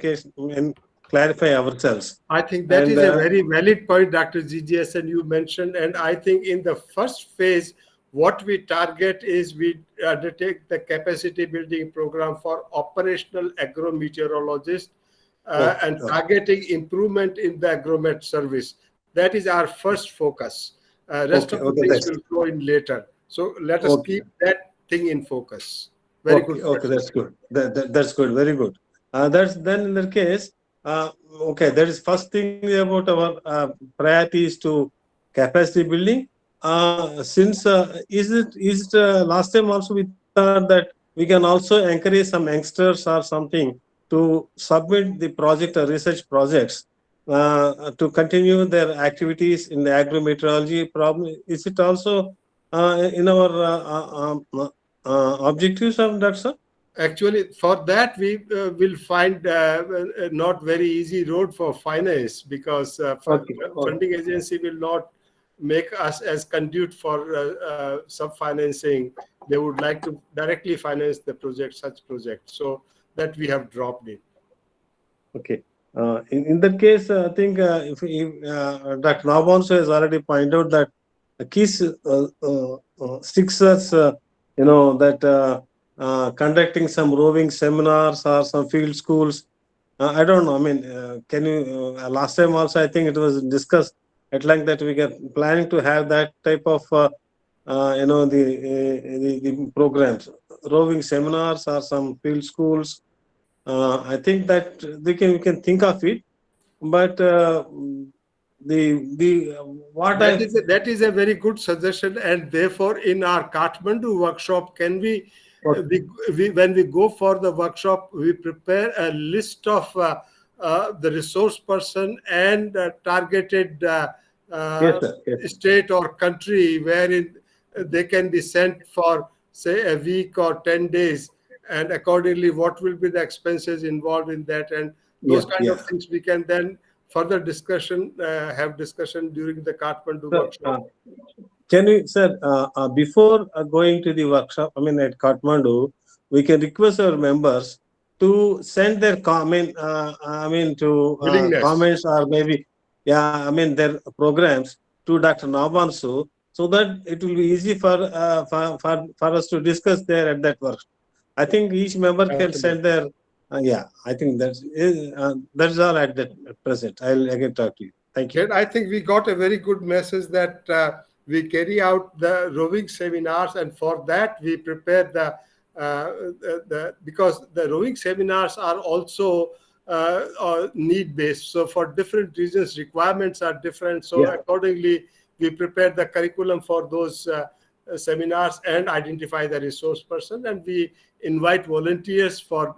ourselves. I think that And is a very valid point, Dr. GGS, and you mentioned. And I think in the first phase, what we target is we undertake the capacity building program for operational agrometeorologists and targeting improvement in the agromet service. That is our first focus. Rest of the things will flow in later. So let us keep that thing in focus. Very good. Okay, that's good. That's good. Very good. That's then in that case. Okay, that is first thing about our priorities to capacity building. Since last time also we thought that we can also encourage some youngsters or something to submit the project or research projects to continue their activities in the agrometeorology problem. Is it also in our objectives of that, sir? Actually, for that we will find not very easy road for finance, because funding agency will not make us as conduit for sub-financing. They would like to directly finance the project, such project. So that we have dropped it. Okay. In that case, I think if Dr. Nabonso has already pointed out that the keys sticks us, that conducting some roving seminars or some field schools. I don't know. I mean, can you? Last time also, I think it was discussed at length that we are planning to have that type of, the programs, roving seminars or some field schools. I think that we can think of it, but that is a very good suggestion, and therefore in our Kathmandu workshop, can we when we go for the workshop, we prepare a list of the resource person and targeted state or country wherein they can be sent for say a week or 10 days, and accordingly what will be the expenses involved in that, and those kind of things we can then further have discussion during the Kathmandu workshop. Can we, sir, before going to the workshop, I mean at Kathmandu, we can request our members to send their comments or maybe, their programs to Dr. Nabansu, so that it will be easy for us to discuss there at that workshop. I think each member can send their, I think that's all at present. I'll again talk to you. Thank you. I think we got a very good message that we carry out the rowing seminars, and for that we prepare because the rowing seminars are also need based. So for different regions, requirements are different. So Yeah. accordingly, we prepare the curriculum for those seminars and identify the resource person, and we invite volunteers for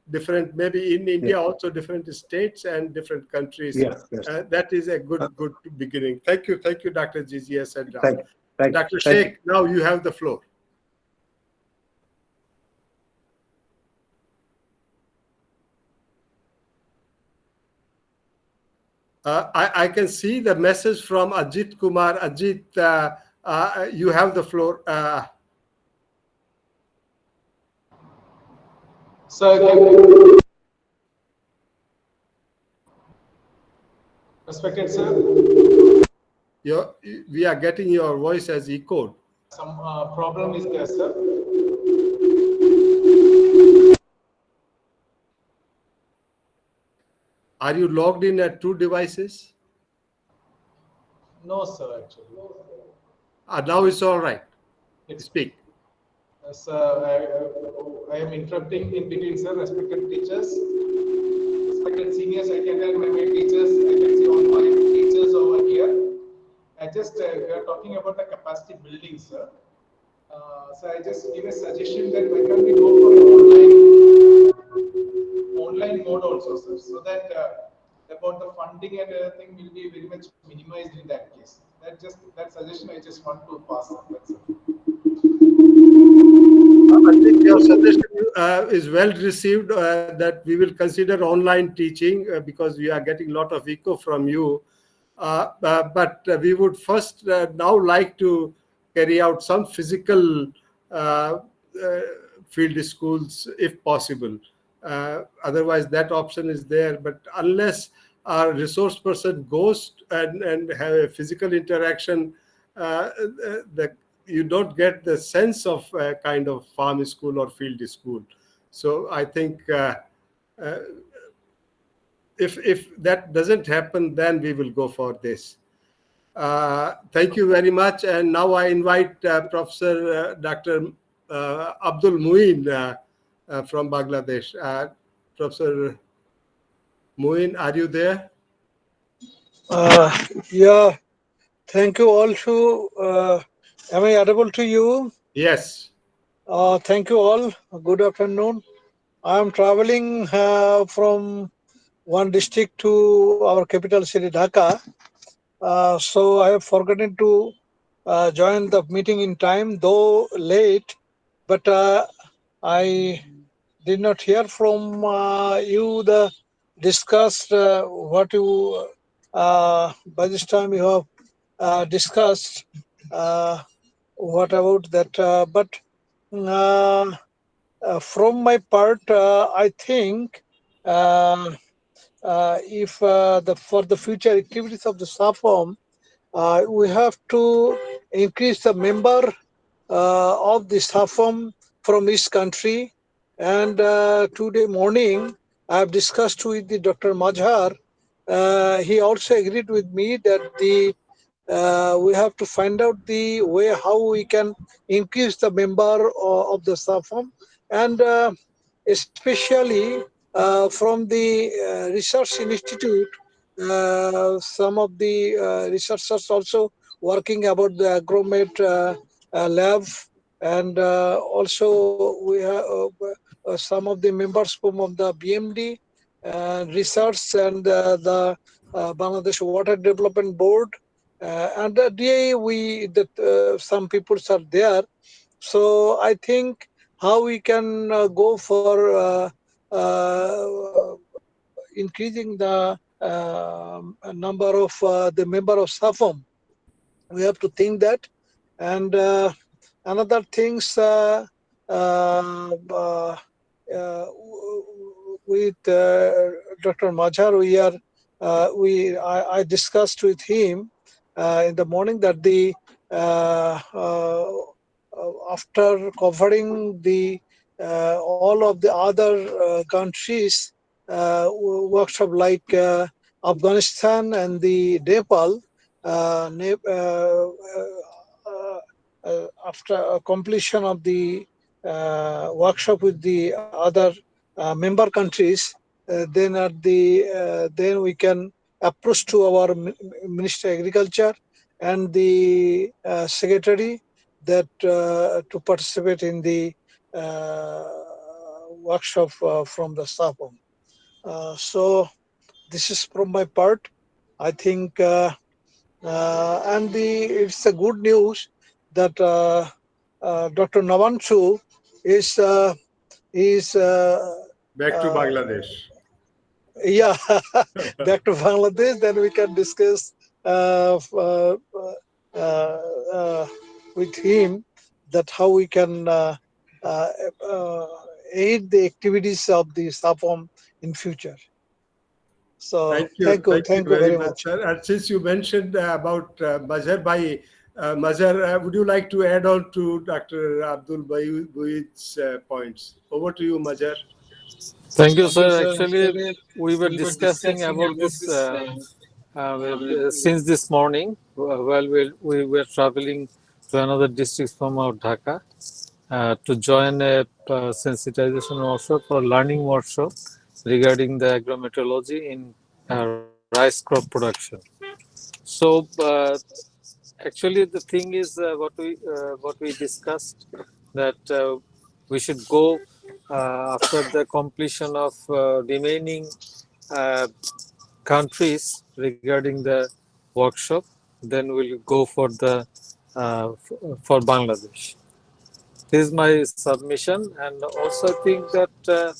different, maybe in India also different states and different countries. Yeah. Yes. That is a Uh, good beginning. Thank you, Dr. GGS and Thank, thank, Dr. thank you. Sheikh. Now you have the floor. I can see the message from Ajit Kumar. Ajit, you have the floor. Sir, respected sir, We are getting your voice as echoed. some problem is there, sir. Are you logged in at two devices? No, sir, actually. Now it's all right. It's, Speak. sir, I am interrupting in between, sir. Respected teachers, respected seniors, I can tell my teachers, I can see all my teachers over here. I just, we are talking about the capacity building, sir. So I just give a suggestion that why can't we go for an online mode also, sir, so that about the funding and everything will be very much minimized in that case. That suggestion I just want to pass on. That's it. I think your suggestion is well received, that we will consider online teaching because we are getting a lot of echo from you. But we would first now like to carry out some physical uh, uh, field schools if possible. Otherwise, that option is there. But unless our resource person goes and have a physical interaction, the you don't get the sense of kind of farm school or field school. So I think uh, if that doesn't happen, then we will go for this. Thank you very much. And now I invite Professor Dr. Abdul Muin from Bangladesh. Professor Muin, are you there? Uh, yeah, thank you all to. Am I audible to you? Yes. Thank you all. Good afternoon. I am traveling from one district to our capital city Dhaka. So I have forgotten to join the meeting in time, though late. But I did not hear from you the discussed what you by this time you have discussed what about that but uh, from my part I think if the for the future activities of the SAFOAM we have to increase the member of the SAFOAM from each country. And today morning, I have discussed with the Dr. Majhar. He also agreed with me that we have to find out the way how we can increase the member of the SAFOAM, and especially from the research institute. Some of the researchers also working about the agromet lab, and also we have some of the members from of the BMD research and the Bangladesh Water Development Board and the DA. We that some people are there, so I think how we can go for increasing the number of the member of SAFOM. We have to think that. And another things with Dr. Majhar, I discussed with him in the morning that the after covering the all of the other countries workshop like Afghanistan and the Nepal, after completion of the workshop with the other member countries, then we can approach to our Minister of Agriculture and the secretary that to participate in the workshop from the SAFOAM. So this is from my part. I think, and it's a good news that Dr. Navanshu is is Back to uh, Bangladesh. yeah, back to Bangladesh. Then we can discuss uh, uh, with him that how we can uh, uh, aid the activities of the SAFOM in future. So Thank you thank you very very much, much. sir. And since you mentioned about Mazhar Bhai, Mazhar, would you like to add on to Dr. Abdul Buid's points? Over to you, Mazhar. Thank you, sir. Actually, we were discussing about this since this morning while we were traveling to another district from our Dhaka to join a sensitization workshop or learning workshop regarding the agrometeorology in rice crop production. So, actually, the thing is what we discussed that we should go after the completion of remaining uh, countries regarding the workshop, then we'll go for the for Bangladesh. This is my submission, and also I think that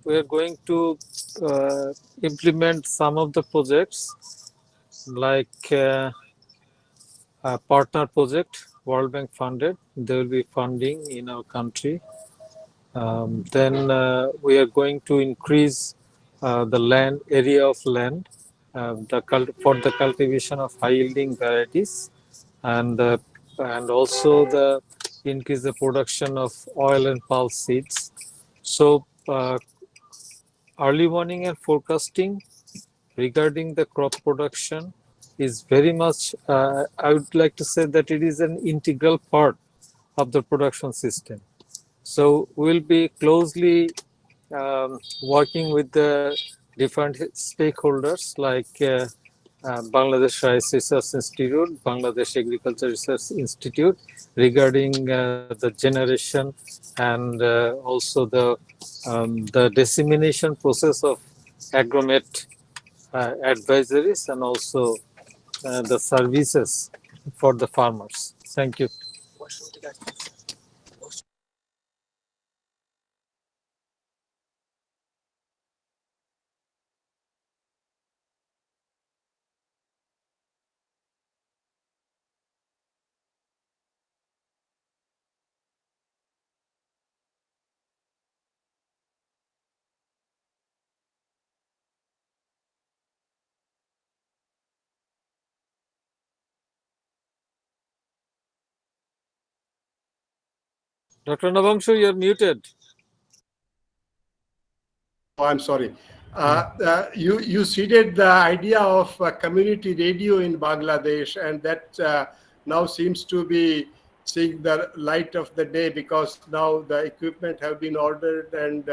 we are going to implement some of the projects like a partner project, World Bank funded. There will be funding in our country. Then we are going to increase the land area of land for the cultivation of high yielding varieties, and also the increase the production of oil and pulse seeds. So early warning and forecasting regarding the crop production is very much, I would like to say that it is an integral part of the production system. So we'll be closely working with the different stakeholders like Bangladesh Rice Research Institute, Bangladesh Agriculture Research Institute regarding the generation and also the dissemination process of agromet advisories and also the services for the farmers. Thank you. Dr. Navamshu, you're muted. Oh, I'm sorry. You seeded the idea of community radio in Bangladesh, and that now seems to be seeing the light of the day because now the equipment have been ordered, and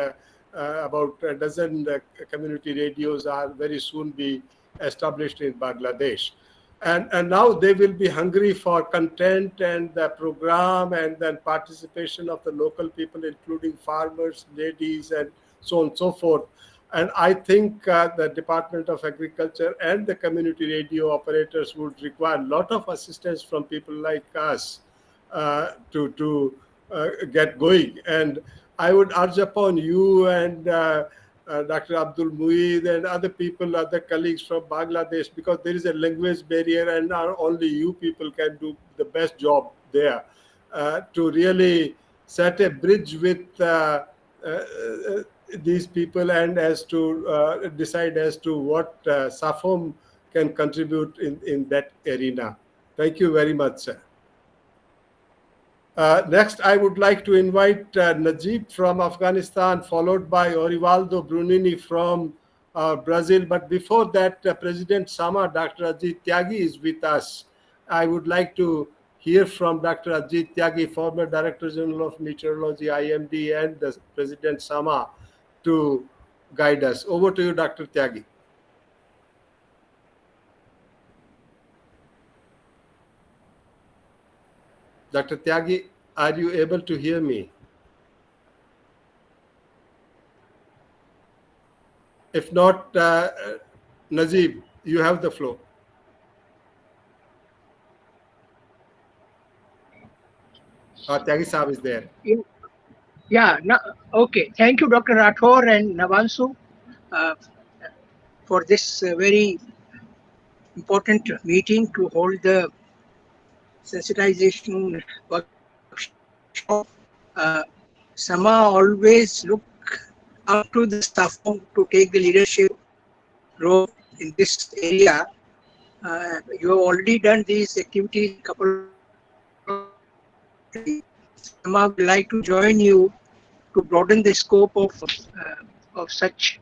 about a dozen community radios are very soon be established in Bangladesh. And now they will be hungry for content and the program and then participation of the local people, including farmers, ladies, and so on and so forth. And I think the Department of Agriculture and the community radio operators would require a lot of assistance from people like us to get going. And I would urge upon you and Dr. Abdul Mueed and other people, other colleagues from Bangladesh, because there is a language barrier and only you people can do the best job there to really set a bridge with these people and as to decide as to what SAFOM can contribute in that arena. Thank you very much, sir. Next, I would like to invite Najib from Afghanistan, followed by Orivaldo Brunini from Brazil. But before that, President Sama, Dr. Ajit Tyagi is with us. I would like to hear from Dr. Ajit Tyagi, former Director General of Meteorology, IMD, and the President Sama to guide us. Over to you, Dr. Tyagi. Dr. Tyagi, are you able to hear me? If not, Najib, you have the floor. Tyagi Saab is there. Yeah, okay. Thank you, Dr. Rathore and Navansu, uh, for this very important meeting to hold the sensitization workshop. Uh, Sama always look up to the SAFOAM to take the leadership role in this area. You have already done these activities in a couple of countries. Sama would like to join you to broaden the scope of such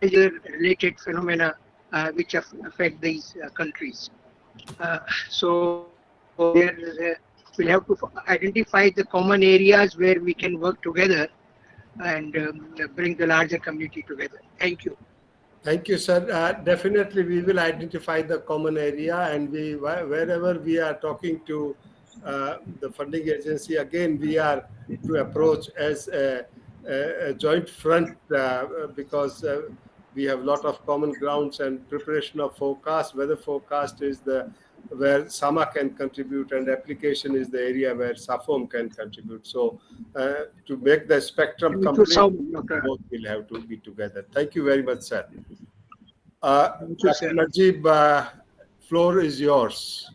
related phenomena which affect these countries. So there we'll have to identify the common areas where we can work together and bring the larger community together. Thank you. Thank you, sir. Definitely, we will identify the common area, and wherever we are talking to the funding agency, again, we are to approach as a joint front because we have a lot of common grounds, and preparation of forecast, weather forecast is where SAMA can contribute, and application is the area where SAFOAM can contribute. So to make the spectrum complete, both will have to be together. Thank you very much, sir. Dr. Najib, floor is yours.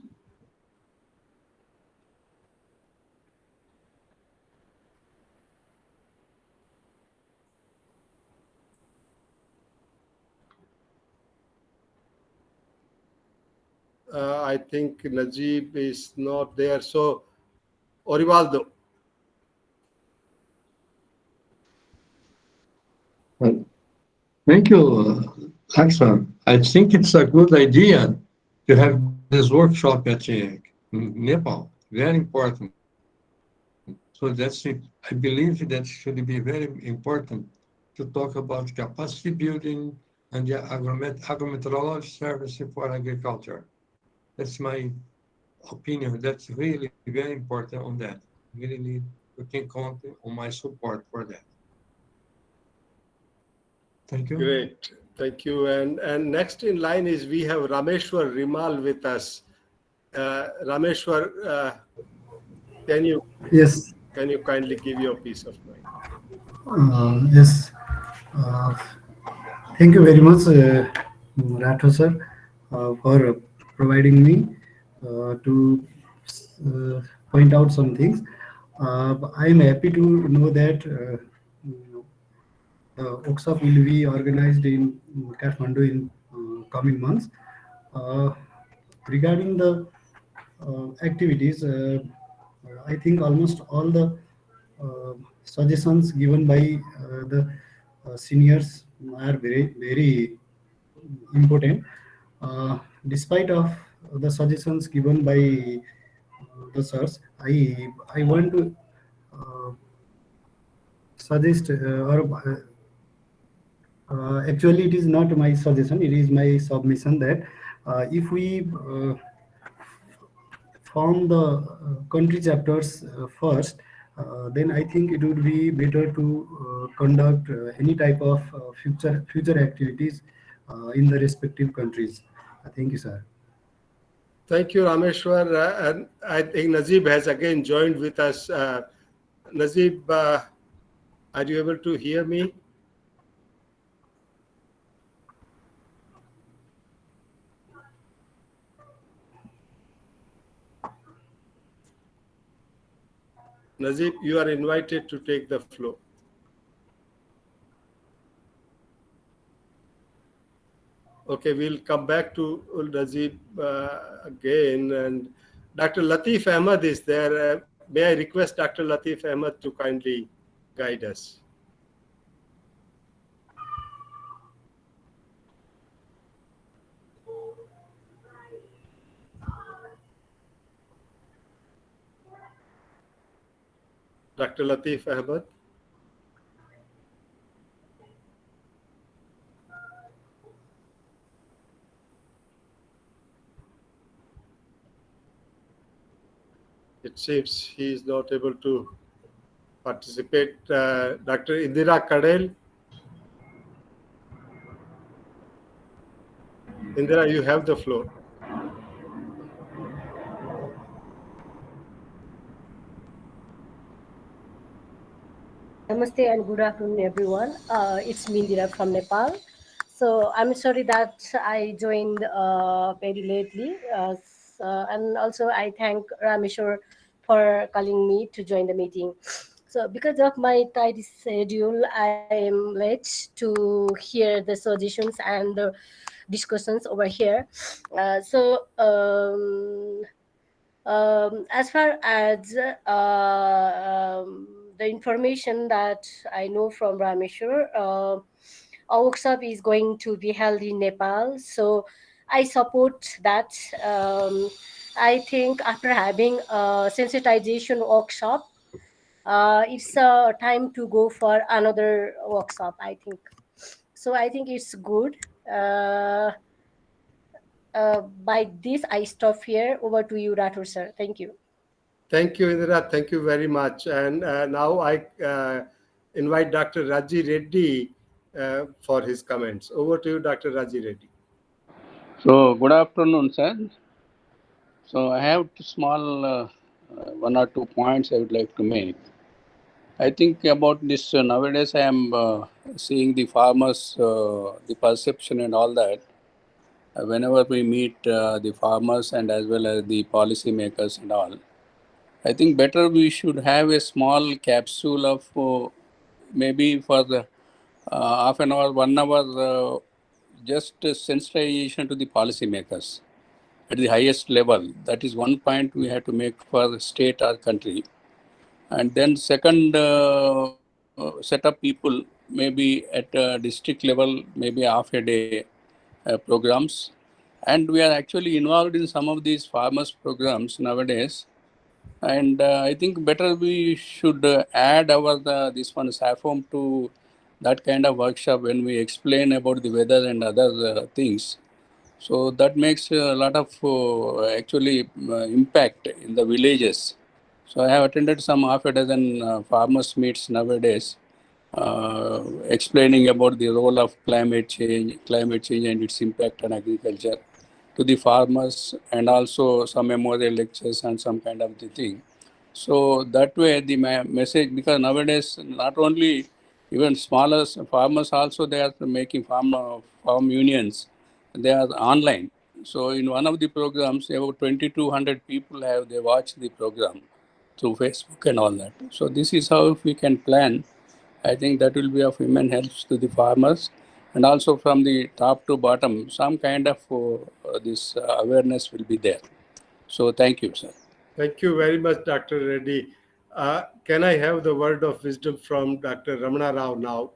I think Najib is not there. So, Orivaldo. Thank you, Axel. I think it's a good idea to have this workshop at Nepal. Very important. So I believe that should be very important to talk about capacity building and the agrometeorology service for agriculture. That's my opinion. That's really very important on that. Really need, you can count on my support for that. Thank you. Great. Thank you. And next in line is we have Rameshwar Rimal with us. Rameshwar, can you kindly give your piece of mind? Yes. Uh, Thank you very much, Ratho sir, for providing me to point out some things. I am happy to know that the workshop will be organized in Kathmandu in coming months. Regarding the activities, I think almost all the suggestions given by the seniors are very important. Despite of the suggestions given by the sirs, I want to suggest actually it is not my suggestion, it is my submission that if we form the country chapters first, then I think it would be better to conduct any type of future activities in the respective countries. Thank you, sir. Thank you, Rameshwar. And I think Najib has again joined with us. Najib, are you able to hear me? Najib, you are invited to take the floor. Okay, we'll come back to Najib again. And Dr. Latif Ahmed is there. May I request Dr. Latif Ahmed to kindly guide us. Dr. Latif Ahmed. It seems he is not able to participate. Dr. Indira Kadel. Indira, you have the floor. Namaste and good afternoon, everyone. It's Mindira from Nepal. So I'm sorry that I joined very lately, and also I thank Rameshwar for calling me to join the meeting. So because of my tight schedule, I am late to hear the suggestions and the discussions over here. As far as the information that I know from Rameshwar, a workshop is going to be held in Nepal. So I support that. I think after having a sensitization workshop, it's time to go for another workshop, I think. So I think it's good. By this, I stop here. Over to you, Rathur sir. Thank you. Thank you, Indira. Thank you very much. And now I invite Dr. Raji Reddy for his comments. Over to you, Dr. Raji Reddy. So, good afternoon, sir. So, I have small one or two points I would like to make. I think about this nowadays. I am seeing the farmers, the perception and all that. Whenever we meet the farmers and as well as the policymakers and all, I think better we should have a small capsule of maybe for the half an hour, 1 hour, just sensitization to the policymakers at the highest level. That is one point we have to make for the state or country. And then second set of people, maybe at district level, maybe half a day programs. And we are actually involved in some of these farmers programs nowadays. And I think better we should add our this one SAFOAM to that kind of workshop when we explain about the weather and other things. So that makes a lot of actually impact in the villages. So I have attended some half a dozen farmers meets nowadays, explaining about the role of climate change and its impact on agriculture to the farmers, and also some memorial lectures and some kind of the thing. So that way the message, because nowadays not only even smaller farmers also they are making farm unions, they are online. So in one of the programs, about 2,200 people they watched the program through Facebook and all that. So this is how if we can plan, I think that will be of immense help to the farmers, and also from the top to bottom, some kind of this awareness will be there. So thank you, sir. Thank you very much, Dr. Reddy. Can I have the word of wisdom from Dr. Ramana Rao now?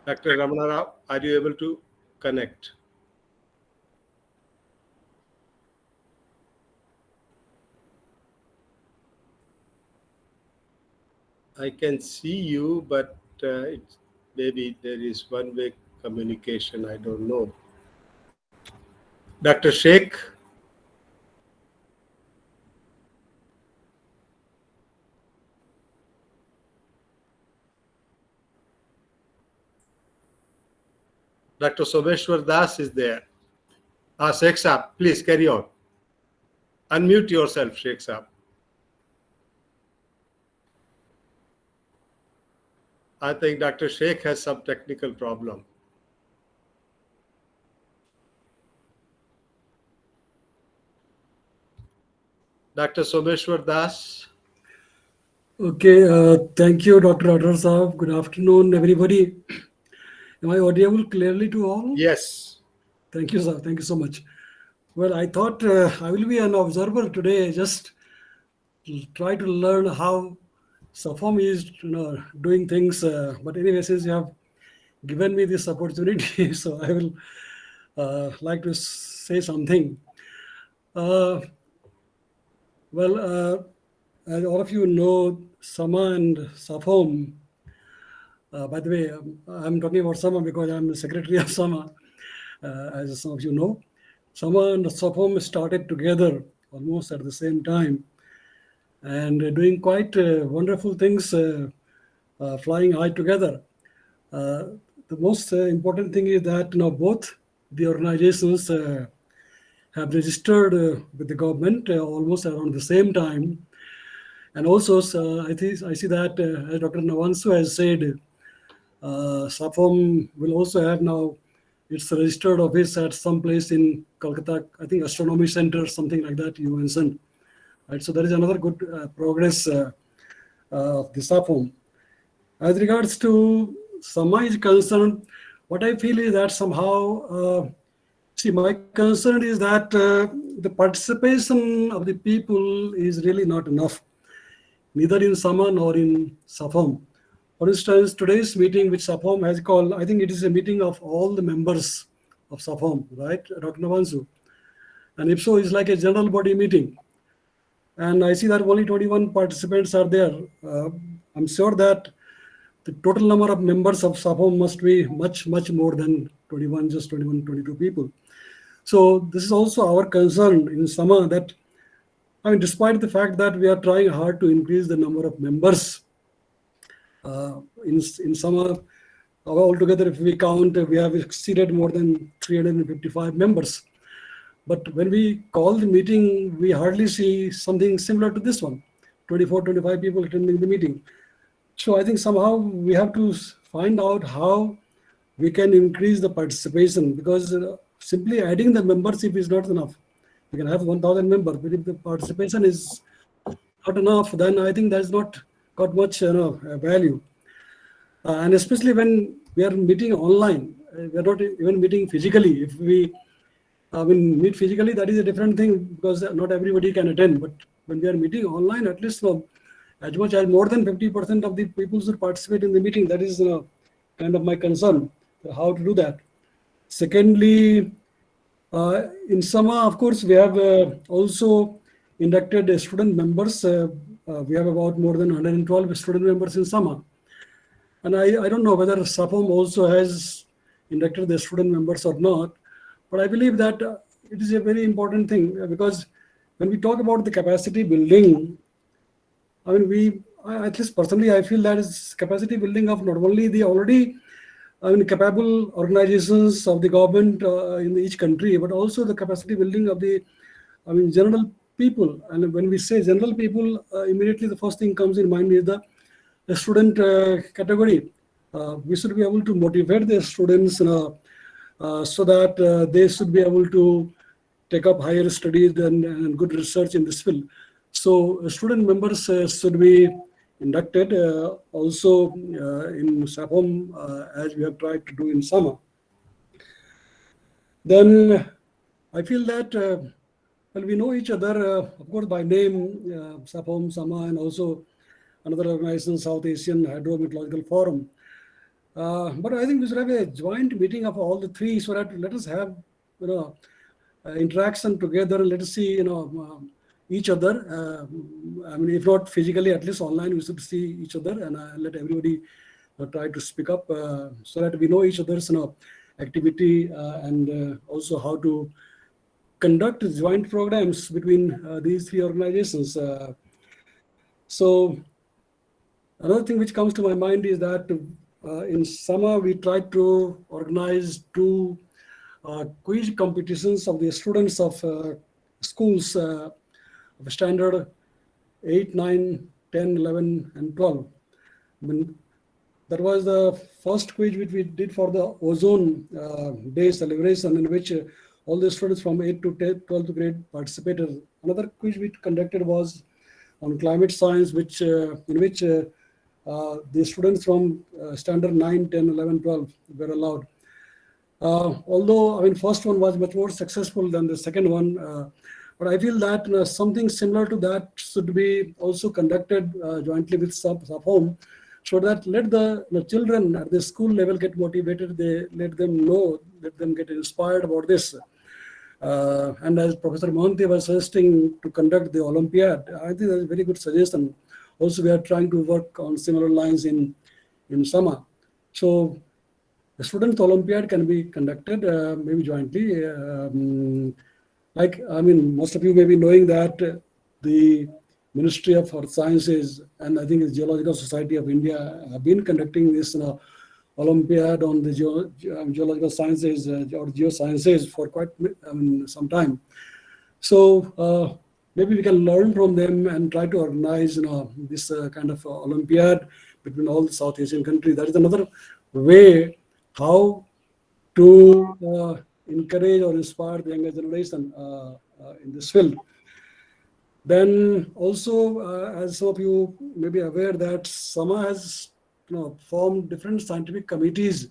Dr. Ramana Rao, are you able to connect? I can see you, but maybe there is one-way communication. I don't know. Dr. Sheikh? Dr. Sobeshwar Das is there. Sheikh Saab, please carry on. Unmute yourself, Sheikh Saab. I think Dr. Sheikh has some technical problem. Dr. Sobeshwar Das. Okay, thank you, Dr. Adar Saab. Good afternoon, everybody. Am I audible clearly to all? Yes. Thank you, sir. Thank you so much. Well, I thought I will be an observer today, just try to learn how SAFOAM is doing things. But anyway, since you have given me this opportunity, so I will like to say something. Uh, well, as all of you know, SAMA and SAFOAM. By the way, I'm talking about SAMA because I'm the secretary of SAMA, as some of you know. SAMA and SAFOAM started together almost at the same time and doing quite wonderful things, flying high together. The most important thing is that both the organizations have registered with the government almost around the same time. And also, I see that, as Dr. Navansu has said, SAFOM will also have now its registered office at some place in Kolkata, I think Astronomy Center, something like that you mentioned. Right, so there is another good progress of the SAFOM. As regards to SAMA is concerned, what I feel is that somehow, my concern is that the participation of the people is really not enough, neither in SAMA nor in SAFOM. For instance, today's meeting which SAFOM has called, I think it is a meeting of all the members of SAFOM, right, Dr. Navansu? And if so, it's like a general body meeting. And I see that only 21 participants are there. I'm sure that the total number of members of SAFOM must be much, much more than 21, just 21, 22 people. So this is also our concern in SAMA that, despite the fact that we are trying hard to increase the number of members, in SAMA, altogether, if we count, we have exceeded more than 355 members. But when we call the meeting, we hardly see something similar to this one, 24, 25 people attending the meeting. So I think somehow we have to find out how we can increase the participation, because simply adding the membership is not enough. You can have 1,000 members, but if the participation is not enough, then I think that's not got much value. And especially when we are meeting online, we are not even meeting physically. If we meet physically, that is a different thing because not everybody can attend. But when we are meeting online, at least as much as more than 50% of the people should participate in the meeting. That is kind of my concern, how to do that. Secondly, in SAMA, of course, we have also inducted student members. We have about more than 112 student members in SAMA. And I don't know whether SAFOM also has inducted the student members or not. But I believe that it is a very important thing because when we talk about the capacity building, at least personally, I feel that is capacity building of not only the already capable organizations of the government in each country, but also the capacity building of the general people. And when we say general people, immediately the first thing comes in mind is the student category. We should be able to motivate the students so that they should be able to take up higher studies and good research in this field. So student members should be inducted also in SAFOM as we have tried to do in SAMA. Then I feel that we know each other, of course, by name, SAFOM, SAMA, and also another organization, South Asian Hydrometeorological Forum. But I think we should have a joint meeting of all the three so that let us have interaction together and let us see each other. If not physically, at least online we should see each other and let everybody try to speak up so that we know each other's activity and also how to conduct joint programs between these three organizations. So another thing which comes to my mind is that in summer we tried to organize two quiz competitions of the students of schools of standard 8, 9, 10, 11, and 12. That was the first quiz which we did for the ozone day celebration, in which all the students from 8 to 12th grade participated. Another quiz we conducted was on climate science, in which the students from standard 9, 10, 11, 12 were allowed. Although, first one was much more successful than the second one, But I feel that something similar to that should be also conducted jointly with SAFOAM, so that let the children at the school level get motivated. They let them know, let them get inspired about this. And as Professor Mohanty was suggesting to conduct the Olympiad, I think that's a very good suggestion. Also, we are trying to work on similar lines in Sama. So the student Olympiad can be conducted maybe jointly. Like, I mean, most of you may be knowing that the Ministry of Earth Sciences and I think the Geological Society of India have been conducting this Olympiad on the geological sciences or geosciences for quite some time. So maybe we can learn from them and try to organize this kind of Olympiad between all the South Asian countries. That is another way how to encourage or inspire the younger generation in this field. Then also, as some of you may be aware that SAMA has formed different scientific committees,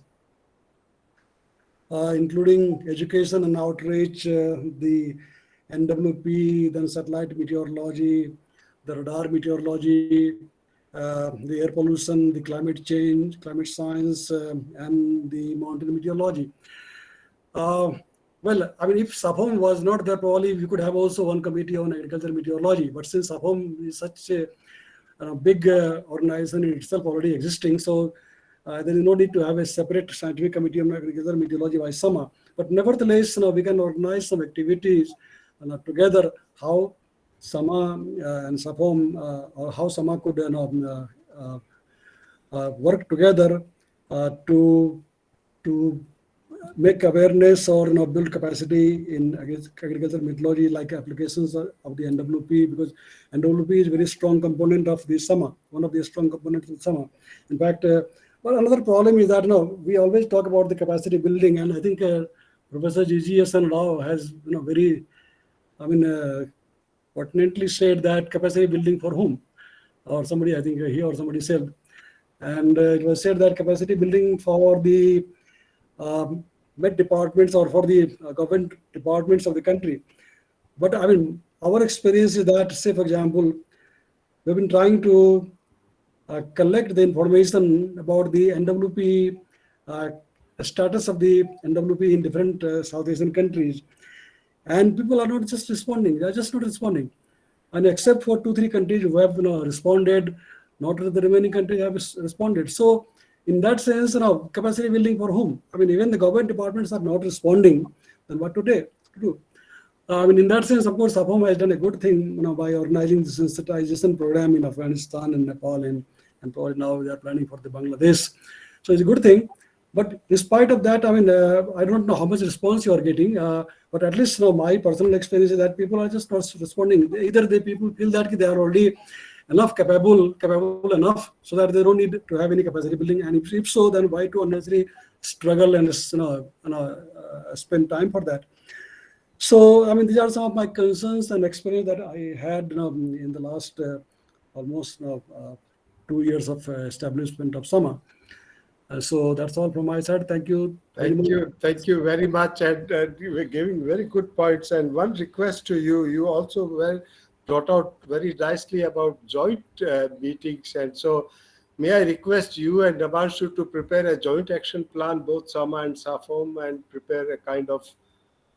including education and outreach, the NWP, then satellite meteorology, the radar meteorology, the air pollution, the climate change, climate science, and the mountain meteorology. Well, I mean, if SAFOAM was not there, probably we could have also one committee on agriculture meteorology. But since SAFOAM is such a big organization in itself already existing, so there is no need to have a separate scientific committee on agriculture meteorology by SAMA. But nevertheless, we can organize some activities together, how SAMA and SAFOAM, or how SAMA could work together to make awareness or build capacity in agriculture methodology, like applications of the NWP, because NWP is a very strong component of the SAMA, one of the strong components of SAMA. In fact, well, another problem is that we always talk about the capacity building, and I think Professor GGS Rao has very, pertinently said that capacity building for whom, or somebody, I think he or somebody said, and it was said that capacity building for the med departments or for the government departments of the country. But I mean, our experience is that, say, for example, we've been trying to collect the information about the NWP, status of the NWP in different South Asian countries. And people are not just responding, they are just not responding. And except for 2-3 countries who have responded, not the remaining countries have responded. So in that sense, capacity building for whom? I mean, even the government departments are not responding, then what to do? I mean, in that sense, of course, SAFOAM has done a good thing, by organizing the sensitization program in Afghanistan and Nepal, and probably now they are planning for the Bangladesh. So it's a good thing. But in spite of that, I mean, I don't know how much response you are getting, but at least my personal experience is that people are just not responding. Either the people feel that they are already enough capable enough, so that they don't need to have any capacity building. And if so, then why to unnecessarily struggle and spend time for that? So, I mean, these are some of my concerns and experience that I had in the last almost 2 years of establishment of SAMA. So that's all from my side. Thank you. Thank you very much. And you were giving very good points. And one request to you, you also brought out very nicely about joint meetings. And so may I request you and Namanshu to prepare a joint action plan, both SAMA and SAFOAM, and prepare a kind of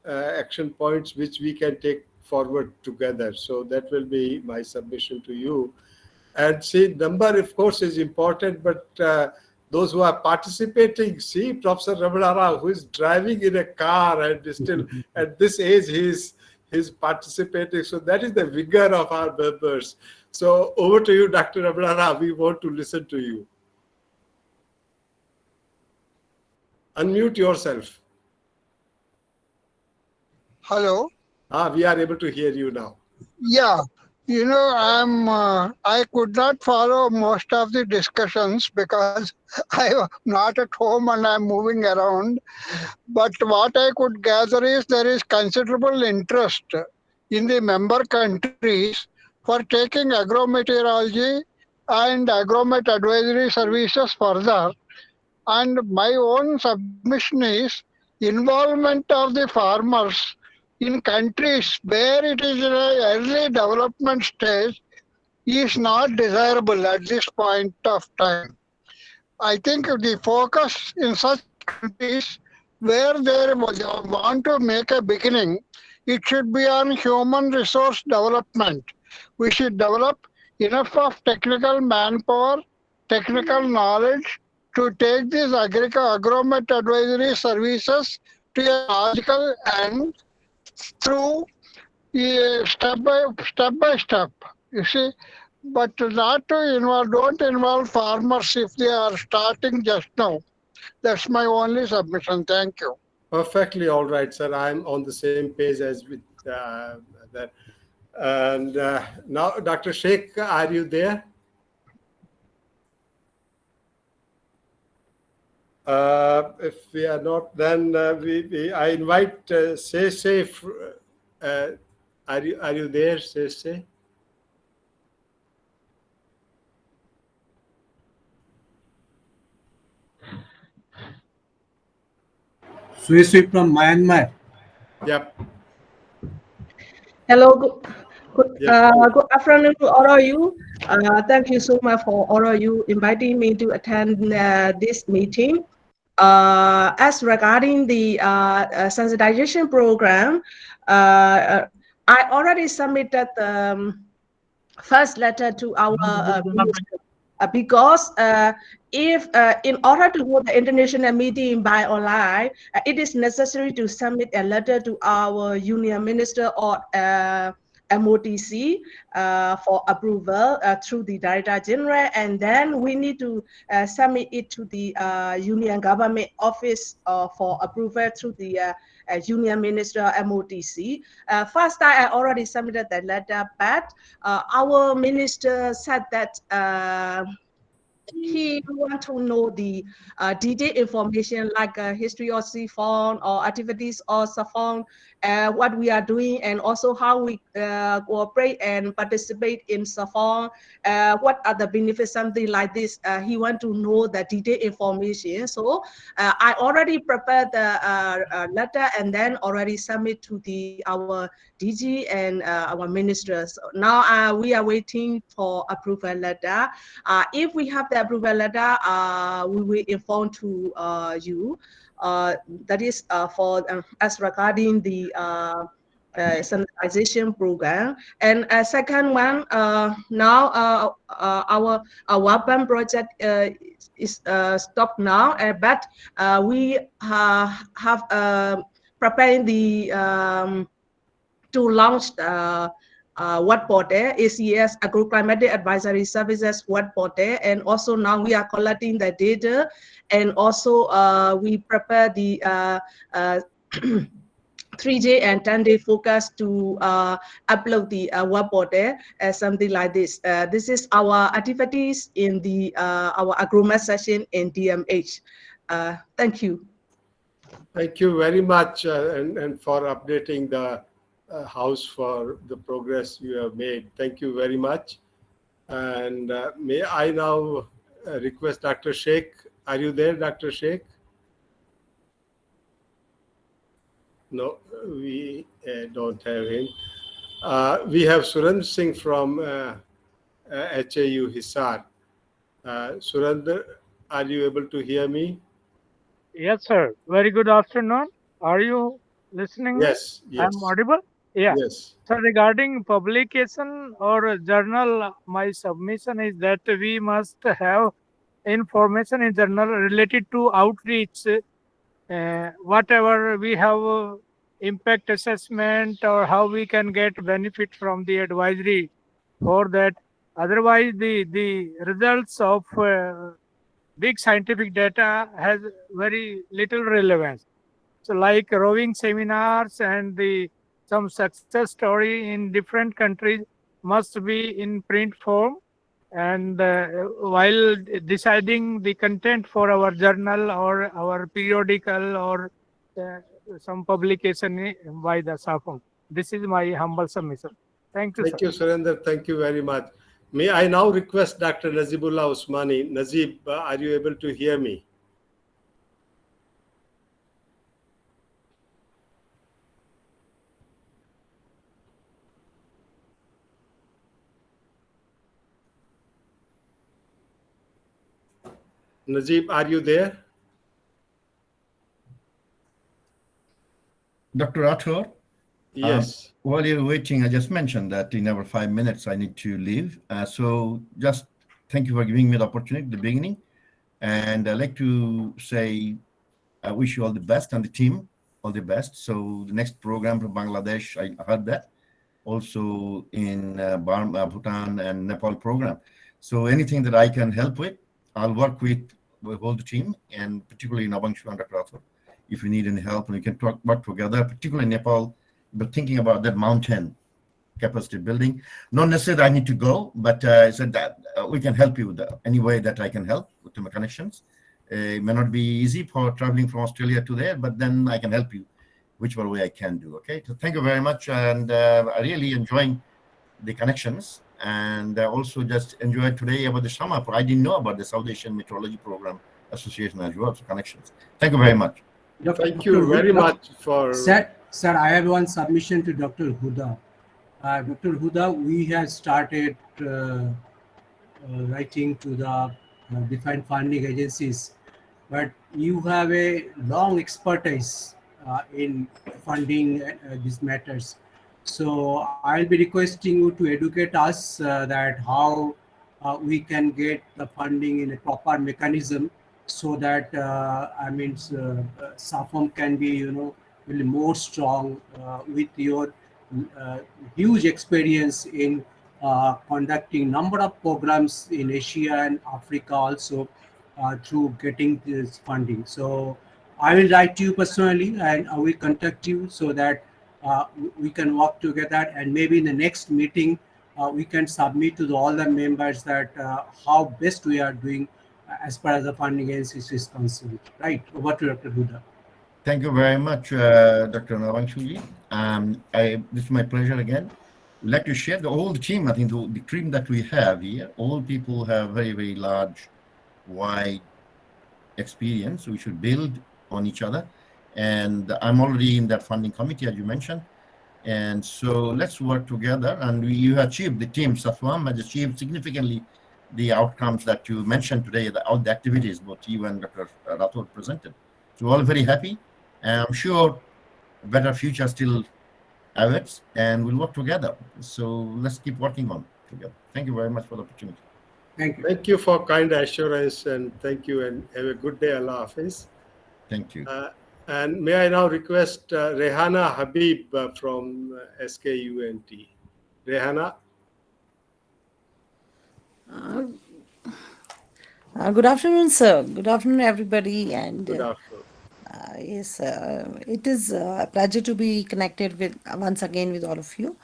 action points which we can take forward together. So that will be my submission to you. And see, number, of course, is important, but those who are participating, see Professor Ramana Rao, who is driving in a car and still at this age, he's participating. So that is the vigor of our members. So over to you, Dr. Ramana Rao. We want to listen to you. Unmute yourself. Hello. We are able to hear you now. Yeah, I could not follow most of the discussions because I'm not at home and I'm moving around. But what I could gather is there is considerable interest in the member countries for taking agrometeorology and agromet advisory services further. And my own submission is involvement of the farmers in countries where it is in an early development stage is not desirable at this point of time. I think the focus in such countries where they want to make a beginning, it should be on human resource development. We should develop enough of technical manpower, technical knowledge to take these agromet advisory services to a logical and through step by step. You see, but not to involve, don't involve farmers if they are starting just now. That's my only submission. Thank you. Perfectly all right, sir. I'm on the same page as with that. And now, Dr. Sheikh, are you there? If we are not, then I invite Say. Are you there, Say? Sui from Myanmar. Yep. Hello, good Yes. afternoon to all of you. Thank you so much for all of you inviting me to attend this meeting. As regarding the sensitization program, I already submitted the first letter to our minister because if in order to hold the international meeting by online, it is necessary to submit a letter to our union minister or MOTC for approval through the Director General, and then we need to submit it to the union government office for approval through the union minister MOTC. First, I already submitted that letter, but our minister said that he want to know the detailed information like history of SAFOAM or activities of SAFOAM, what we are doing, and also how we cooperate and participate in SAFOAM, what are the benefits, something like this. He want to know the detailed information. So I already prepared the letter and then already submit to our DG and our ministers. Now we are waiting for approval letter. If we have the approval letter, we will inform to you. That is for as regarding the sanitization program. And second one, now our weapon project is stopped now, but we have preparing the to launch what portal ACS Agroclimatic Advisory Services what portal, and also now we are collecting the data, and also we prepare the 3J and 10-day focus to upload the web portal, something like this. This is our activities in the our agromet session in DMH. Thank you. Thank you very much, and for updating the House for the progress you have made. Thank you very much. And may I now request Dr. Sheikh. Are you there, Dr. Sheikh? No, we don't have him. We have Surendra Singh from HAU Hisar. Surendra, are you able to hear me? Yes, sir. Very good afternoon. Are you listening me? Yes, I'm yes, audible? Yeah. yes. So regarding publication or journal, my submission is that we must have information in journal related to outreach, whatever we have impact assessment or how we can get benefit from the advisory for that. Otherwise, the results of big scientific data has very little relevance. So like rowing seminars and the some success story in different countries must be in print form. And while deciding the content for our journal or our periodical or uh, some publication by the SAFOAM. This is my humble submission. Thank you, sir. Thank you, Surendra. Thank you very much. May I now request Dr. Nazibullah Usmani. Nazib, are you able to hear me? Najib, are you there? Dr. Rathor, Yes. while you're waiting, I just mentioned that in our 5 minutes I need to leave. So just thank you for giving me the opportunity at the beginning. And I'd like to say I wish you all the best and the team all the best. So the next program from Bangladesh, I heard that also in Bhutan and Nepal program. So anything that I can help with, I'll work with all the team and particularly Nabangshu and Dr. Rathor. If you need any help, and we can work together, particularly in Nepal, but thinking about that mountain capacity building. Not necessarily I need to go, but I said that we can help you with any way that I can help with my connections. It may not be easy for traveling from Australia to there, but then I can help you whichever way I can do. Okay, so thank you very much, and I really enjoying the connections, and also just enjoyed today about the summer. I didn't know about the South Asian Meteorology Program Association as well. So connections. Thank you very much. Thank you very much for. Sir, I have one submission to Dr. Huda. Dr. Huda, we have started writing to the defined funding agencies, but you have a long expertise in funding these matters. So I'll be requesting you to educate us that how we can get the funding in a proper mechanism so that SAFOAM can be, really more strong with your huge experience in conducting number of programs in Asia and Africa also through getting this funding. So I will write to you personally and I will contact you so that we can work together, and maybe in the next meeting we can submit to all the members that how best we are doing as far as the funding agency is concerned. Right, over to Dr. Huda. Thank you very much, Dr. Navangshuji. This is my pleasure again. We'd like to share the whole team. I think the team that we have here, all people have very, very large, wide experience. We should build on each other. And I'm already in that funding committee, as you mentioned. And so let's work together. And you achieved, the team, SAFOAM has achieved significantly the outcomes that you mentioned today, all the activities both you and Dr. Rathor presented. So we're all very happy. And I'm sure a better future still awaits, and we'll work together. So let's keep working on together. Thank you very much for the opportunity. Thank you. Thank you for kind assurance, and thank you, and have a good day. Allah Hafiz. Thank you. And may I now request Rehana Habib from SKUNT. Rehana. Good afternoon, sir. Good afternoon, everybody. And good afternoon. Yes, it is a pleasure to be connected with once again with all of you.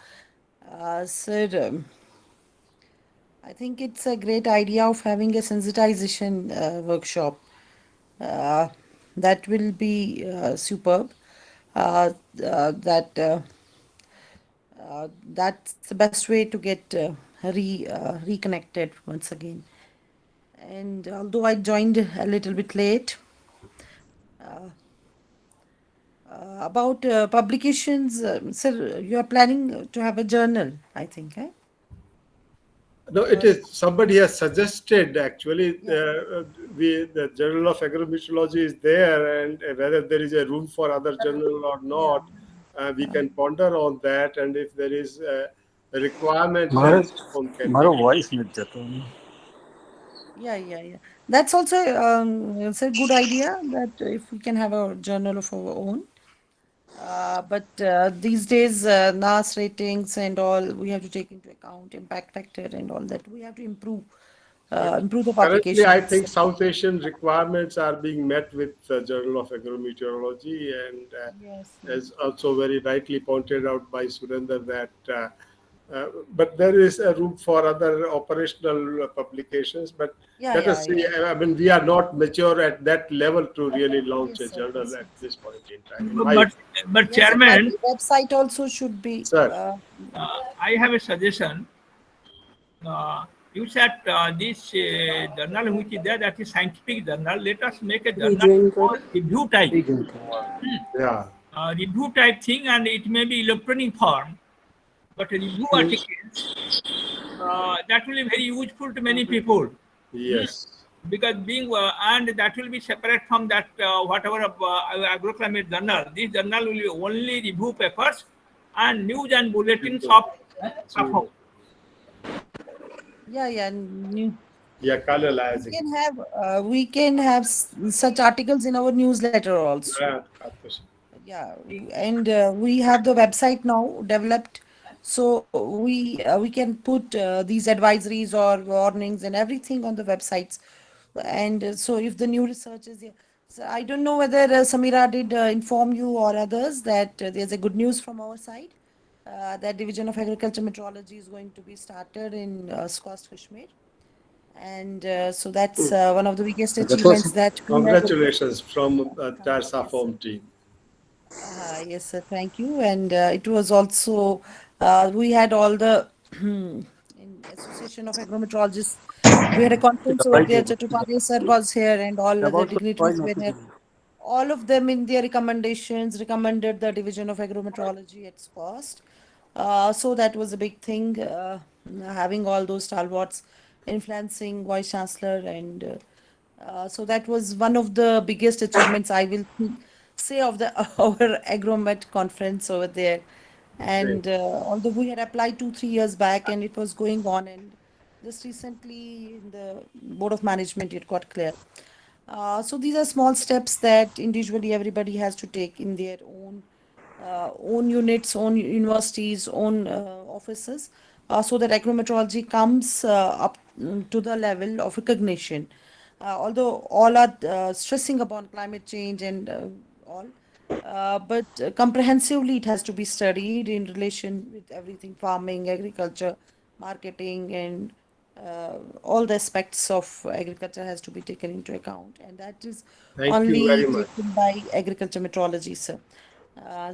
Sir, I think it's a great idea of having a sensitization workshop. That will be superb. That's the best way to get reconnected once again. And although I joined a little bit late, about publications, sir, you are planning to have a journal, I think, eh? No, it is somebody has suggested actually. The Journal of Agrometeorology is there, and whether there is a room for other journal or not, we can ponder on that. And if there is a requirement, then SAFOAM can be. Yeah. That's also it's a good idea that if we can have a journal of our own. But these days, NAS ratings and all, we have to take into account impact factor and all that. We have to improve the publications. Currently, I think South Asian requirements are being met with the Journal of Agrometeorology, and as also very rightly pointed out by Surender that. But there is a room for other operational publications. But let us see. I mean, we are not mature at that level to really launch a journal at this point in time. But Chairman, website also should be. Sir, I have a suggestion. You said this journal which is there, that is scientific journal. Let us make a journal for review type. Yeah. Review type thing, and it may be electronic form. But review articles, that will be very useful to many people. Yes. because being and that will be separate from that whatever agroclimate journal. This journal will be only review papers and news and bulletins of SAFOAM. Yeah, yeah. Yeah, colonizing. We can have such articles in our newsletter also. Yeah, of course. Yeah, and we have the website now developed, so we can put these advisories or warnings and everything on the websites. And so if the new research is here, so I don't know whether Samira did inform you or others that there's a good news from our side. That Division of Agriculture Metrology is going to be started in Skost Kashmir, and so that's one of the biggest That was achievements that we have. Congratulations from entire SAFOAM team. Yes, sir. Thank you. And it was also, we had all the in Association of Agrometeorologists. We had a conference over there. Chattopadhyay sir was here, and all other dignitaries were there. All of them, in their recommendations, recommended the Division of Agrometeorology at cost. So that was a big thing, having all those stalwarts influencing Vice Chancellor, and so that was one of the biggest achievements I will say of the our Agromet conference over there. Great. And although we had applied 2 3 years back, and it was going on, and just recently in the board of management it got clear. So these are small steps that individually everybody has to take in their own units, own universities, own offices, so that agrometeorology comes up to the level of recognition. Although all are stressing upon climate change and all, but comprehensively it has to be studied in relation with everything: farming, agriculture, marketing, and all the aspects of agriculture has to be taken into account, and that is Thank you only very much. taken by agriculture metrology, sir.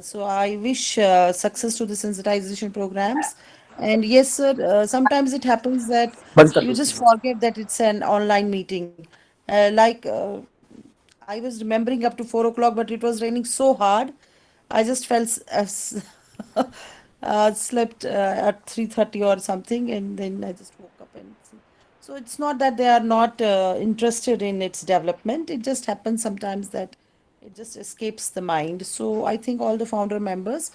So I wish success to the sensitization programs. And yes, sir, sometimes it happens that you just forget that it's an online meeting. I was remembering up to 4 o'clock, but it was raining so hard. I just slept at 3:30 or something, and then I just woke up and see. So it's not that they are not interested in its development. It just happens sometimes that it just escapes the mind. So I think all the founder members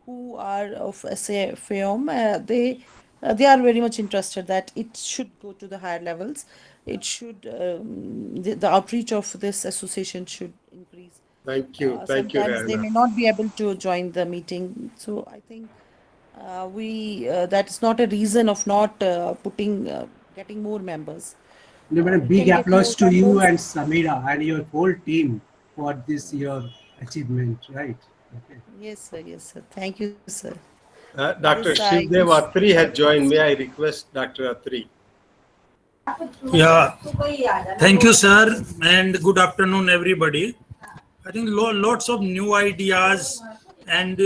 who are of SAFOAM, they are very much interested that it should go to the higher levels. It should the outreach of this association should increase. Thank you, Sometimes they Rana. may not be able to join the meeting. So I think we that's not a reason of not putting getting more members. A We big can get more applause to you members. and Samira and your whole team for this your achievement, right? Okay. Yes, sir. Yes, sir. Thank you, sir. This Dr. I Shivdev wish. Atri had joined. May I request Dr. Atri? Yeah, thank you, sir, and good afternoon, everybody. I think lots of new ideas and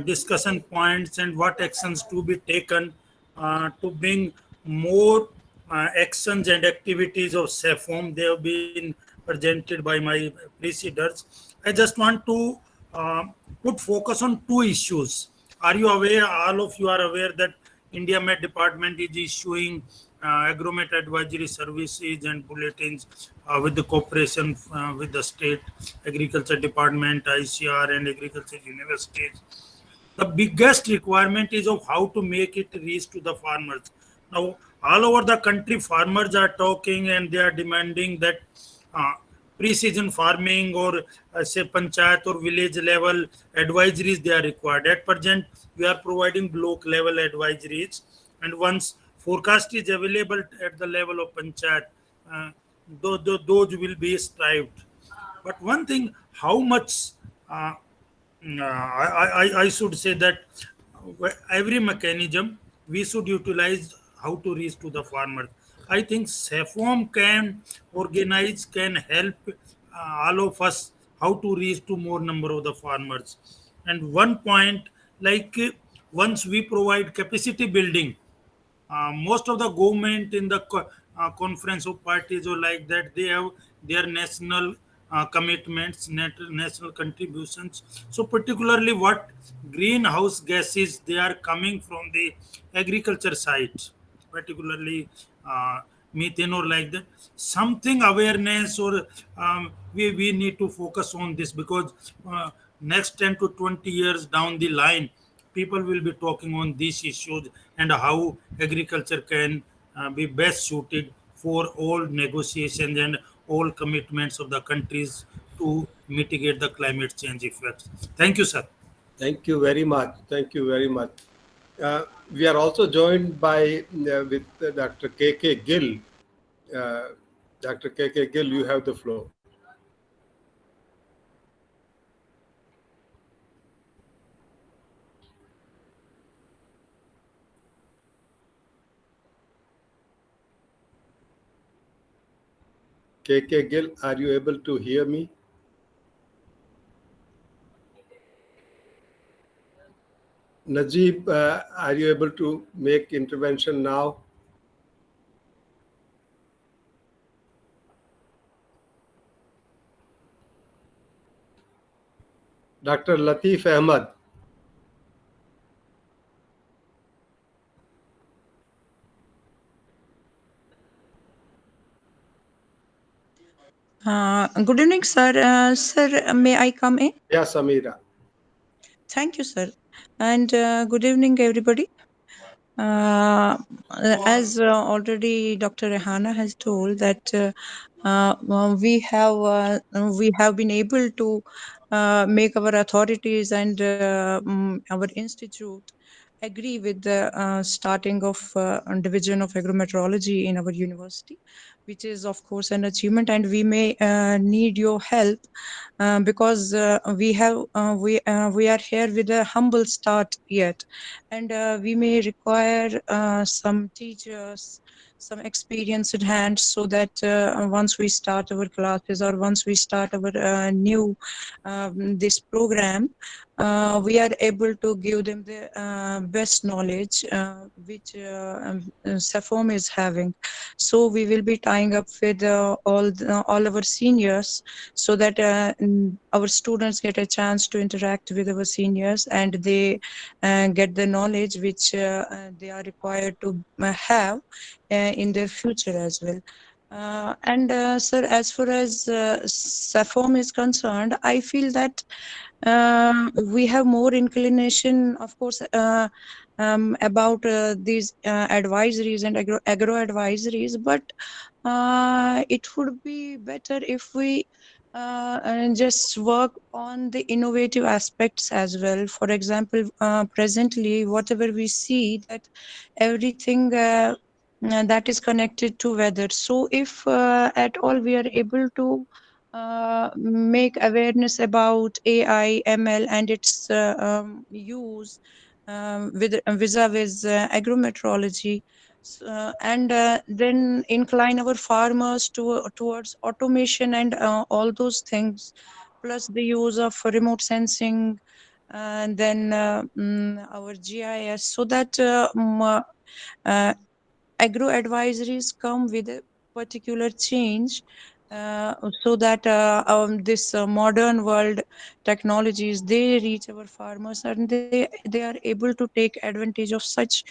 discussion points and what actions to be taken to bring more actions and activities of SAFOAM. They have been presented by my preceders. I just want to uh, put focus on two issues. Are you aware, all of you are aware that India Met Department is issuing agromet advisory services and bulletins with the cooperation with the state agriculture department, ICR, and agriculture universities. The biggest requirement is of how to make it reach to the farmers. Now, all over the country, farmers are talking and they are demanding that uh, precision farming or say panchayat or village level advisories they are required. At present, we are providing block level advisories, and once forecast is available at the level of panchayat, uh, those will be strived. But one thing, how much uh, I should say that every mechanism we should utilize how to reach to the farmers. I think SAFOAM can organize, can help all of us how to reach to more number of the farmers. And one point, like once we provide capacity building, most of the government in the conference of parties or like that, they have their national commitments, national contributions. So particularly what greenhouse gases they are coming from the agriculture side, particularly uh, methane or like that. Something awareness or we need to focus on this, because next 10 to 20 years down the line, people will be talking on these issues and how agriculture can be best suited for all negotiations and all commitments of the countries to mitigate the climate change effects. Thank you, sir. Thank you very much. Thank you very much. We are also joined by with Dr. K.K. Gill. Dr. K.K. Gill, you have the floor. K.K. Gill, are you able to hear me? Najib, are you able to make intervention now? Dr. Latif Ahmad. Good evening, sir. Sir, may I come in? Yeah, Samira. Thank you, sir. And good evening, everybody. As already Dr. Rehana has told that we have been able to make our authorities and our institute agree with the starting of division of agrometeorology in our university, which is of course an achievement, and we may need your help because we are here with a humble start yet, and we may require some teachers, some experience in hand, so that once we start our classes or once we start our new this program, we are able to give them the best knowledge which SAFOAM is having. So we will be tying up with all our seniors, so that our students get a chance to interact with our seniors, and they get the knowledge which they are required to have in their future as well. Sir, as far as SAFOAM is concerned, I feel that we have more inclination, of course, about these advisories and agro advisories, but it would be better if we just work on the innovative aspects as well. For example, presently, whatever we see, that everything that is connected to weather. So if at all we are able to make awareness about AI, ML, and its use with vis-a-vis agrometeorology, and then incline our farmers towards automation and all those things, plus the use of remote sensing, and then our GIS, so that agro advisories come with a particular change, so that this modern world technologies, they reach our farmers, and they are able to take advantage of such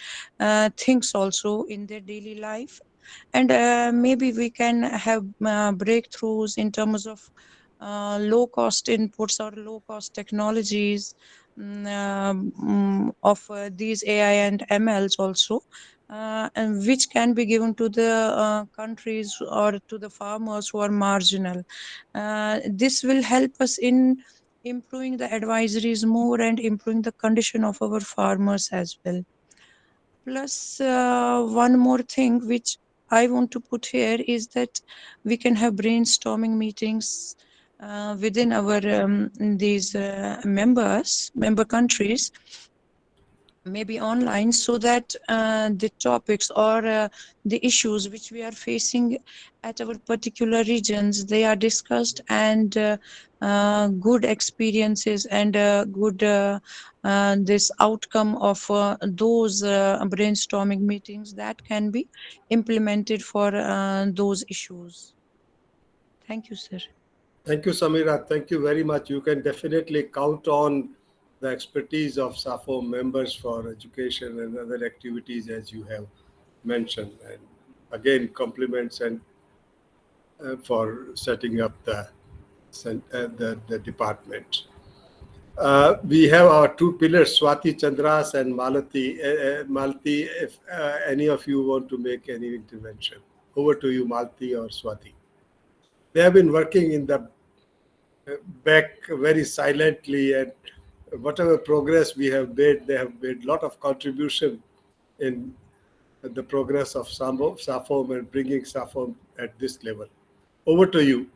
things also in their daily life. And maybe we can have breakthroughs in terms of low cost inputs or low cost technologies, of these AI and MLs also, and which can be given to the countries or to the farmers who are marginal. This will help us in improving the advisories more and improving the condition of our farmers as well. Plus, one more thing which I want to put here is that we can have brainstorming meetings within our these member countries, maybe online, so that the topics or the issues which we are facing at our particular regions, they are discussed, and good experiences and good this outcome of those brainstorming meetings, that can be implemented for those issues. Thank you, sir. Thank you, Samira. Thank you very much. You can definitely count on the expertise of SAFOAM members for education and other activities, as you have mentioned. And again compliments and for setting up the department. We have our two pillars, Swati Chandras and Malati. Malati, if any of you want to make any intervention, over to you, Malati or Swati. They have been working in the back very silently, and whatever progress we have made, they have made a lot of contribution in the progress of SAFOAM and bringing SAFOAM at this level. Over to you.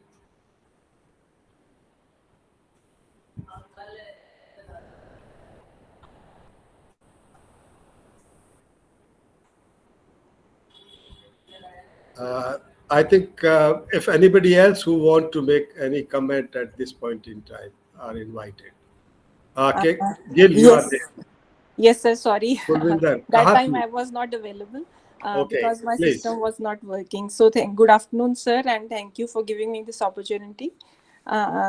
I think if anybody else who want to make any comment at this point in time are invited. Okay, Gil, you are Yes. there. Yes, sir. Sorry. Kulvinder, That kaha time thi? I was not available Okay, because my please. system was not working. So, good afternoon, sir, and thank you for giving me this opportunity.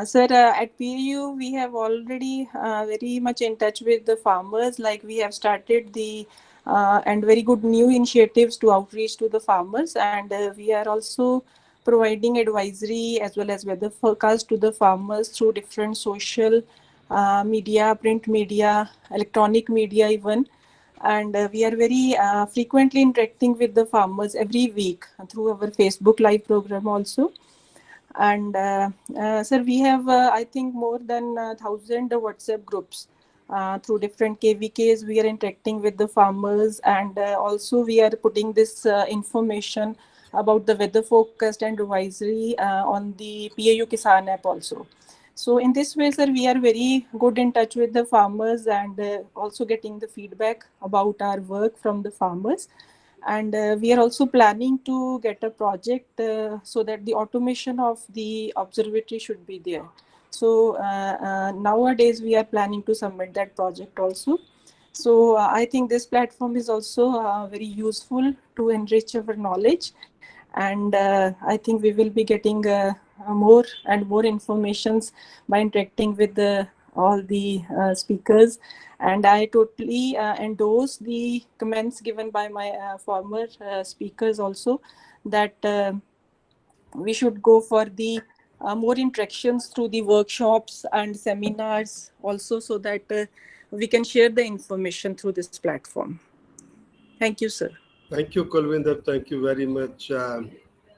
Sir, at PAU, we have already very much in touch with the farmers. Like we have started the and very good new initiatives to outreach to the farmers, and we are also providing advisory as well as weather forecast to the farmers through different social media, print media, electronic media even. And we are very frequently interacting with the farmers every week through our Facebook Live program also. And sir, we have I think more than 1,000 WhatsApp groups through different KVKs. We are interacting with the farmers, and also we are putting this information about the weather forecast and advisory on the PAU Kisan app also. So in this way, sir, we are very good in touch with the farmers, and also getting the feedback about our work from the farmers. And we are also planning to get a project so that the automation of the observatory should be there. So nowadays we are planning to submit that project also. So I think this platform is also very useful to enrich our knowledge. And I think we will be getting more and more informations by interacting with all the speakers. And I totally endorse the comments given by my former speakers also, that we should go for the more interactions through the workshops and seminars also, so that we can share the information through this platform. Thank you, sir. Thank you, Kulvinder. Thank you very much.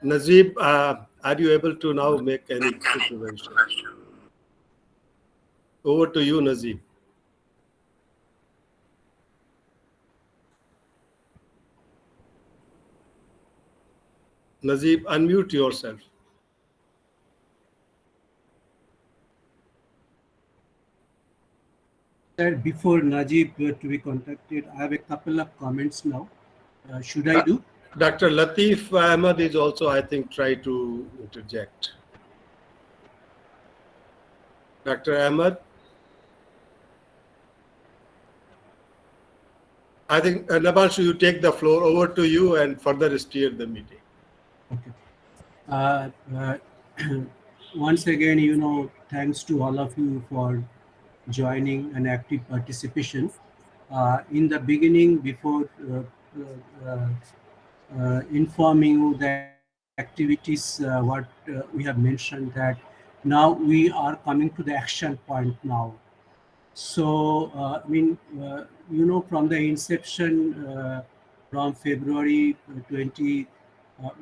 Nazib, are you able to now make any intervention? Over to you, Nazib. Nazib, unmute yourself. Before Najib to be contacted, I have a couple of comments now. Should I do? Dr. Latif Ahmed is also, I think, try to interject. Dr. Ahmed? I think, Nabanshu, you take the floor. Over to you and further steer the meeting. Okay. Once again, thanks to all of you for joining and active participation. In the beginning, before informing you the activities, what we have mentioned that now we are coming to the action point now. So, from the inception, from February 20,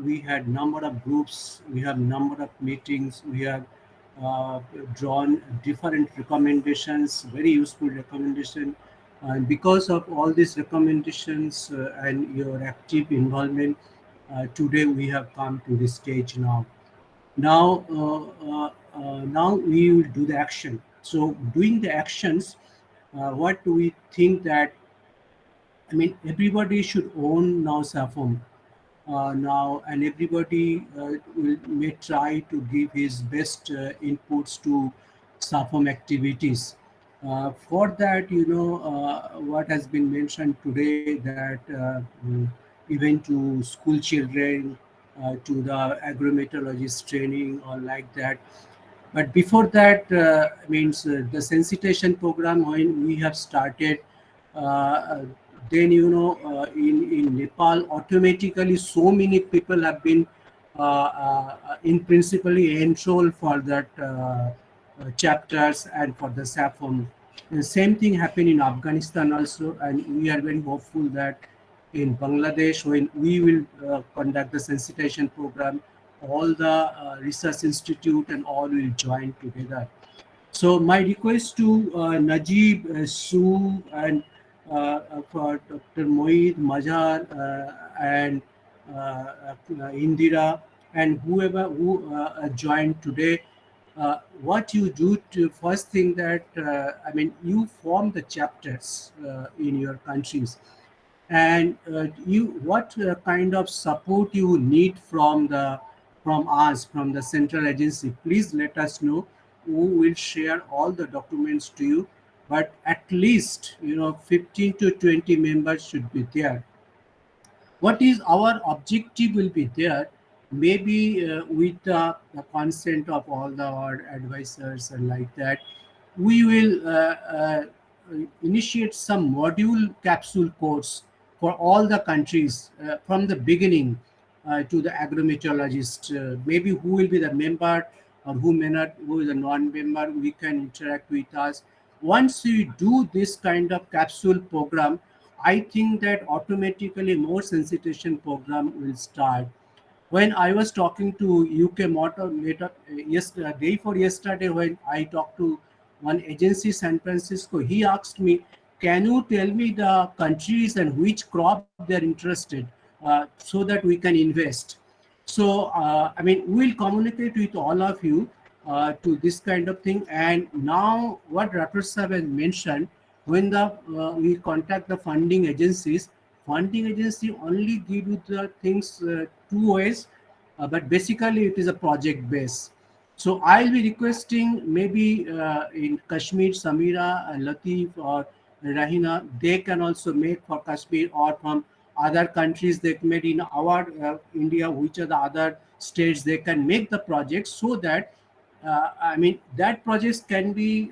we had number of groups, we have number of meetings, we have drawn different recommendations, very useful recommendation. And because of all these recommendations and your active involvement, today we have come to this stage now. Now we will do the action. So doing the actions, what do we think that, everybody should own now SAFOAM now, and everybody may try to give his best inputs to SAFOAM activities. For that, what has been mentioned today, that even to school children, to the agrometeorologist training or like that. But before that, means the sensitization program, when we have started then in Nepal automatically so many people have been in principally enrolled for that chapters and for the SAFOM. The same thing happened in Afghanistan also, and we are very hopeful that in Bangladesh, when we will conduct the sensitization program, all the research institute and all will join together. So my request to Najib, Sue, and for Dr. Moeed, Mazhar, and Indira, and whoever who joined today, what you do to first thing that I mean, you form the chapters in your countries, and you what kind of support you need from us, from the central agency. Please let us know. We will share all the documents to you, but at least 15 to 20 members should be there. What is our objective will be there, maybe with the consent of all the our advisors and like that, we will initiate some module capsule course for all the countries from the beginning to the agrometeorologist, maybe who will be the member or who may not, who is a non-member, we can interact with us. Once we do this kind of capsule program, I think that automatically more sensitization program will start. When I was talking to UK Motor later, yesterday, day for yesterday, when I talked to one agency San Francisco, he asked me, "Can you tell me the countries and which crop they're interested, so that we can invest?" So I mean, we'll communicate with all of you to this kind of thing. And now, what Rathore Sahib has mentioned, when the we contact the funding agency only give you the things two ways, but basically it is a project base. So I'll be requesting maybe in Kashmir, Samira, Latif, or Rahina, they can also make for Kashmir, or from other countries they made in our India, which are the other states, they can make the project, so that I mean, that projects can be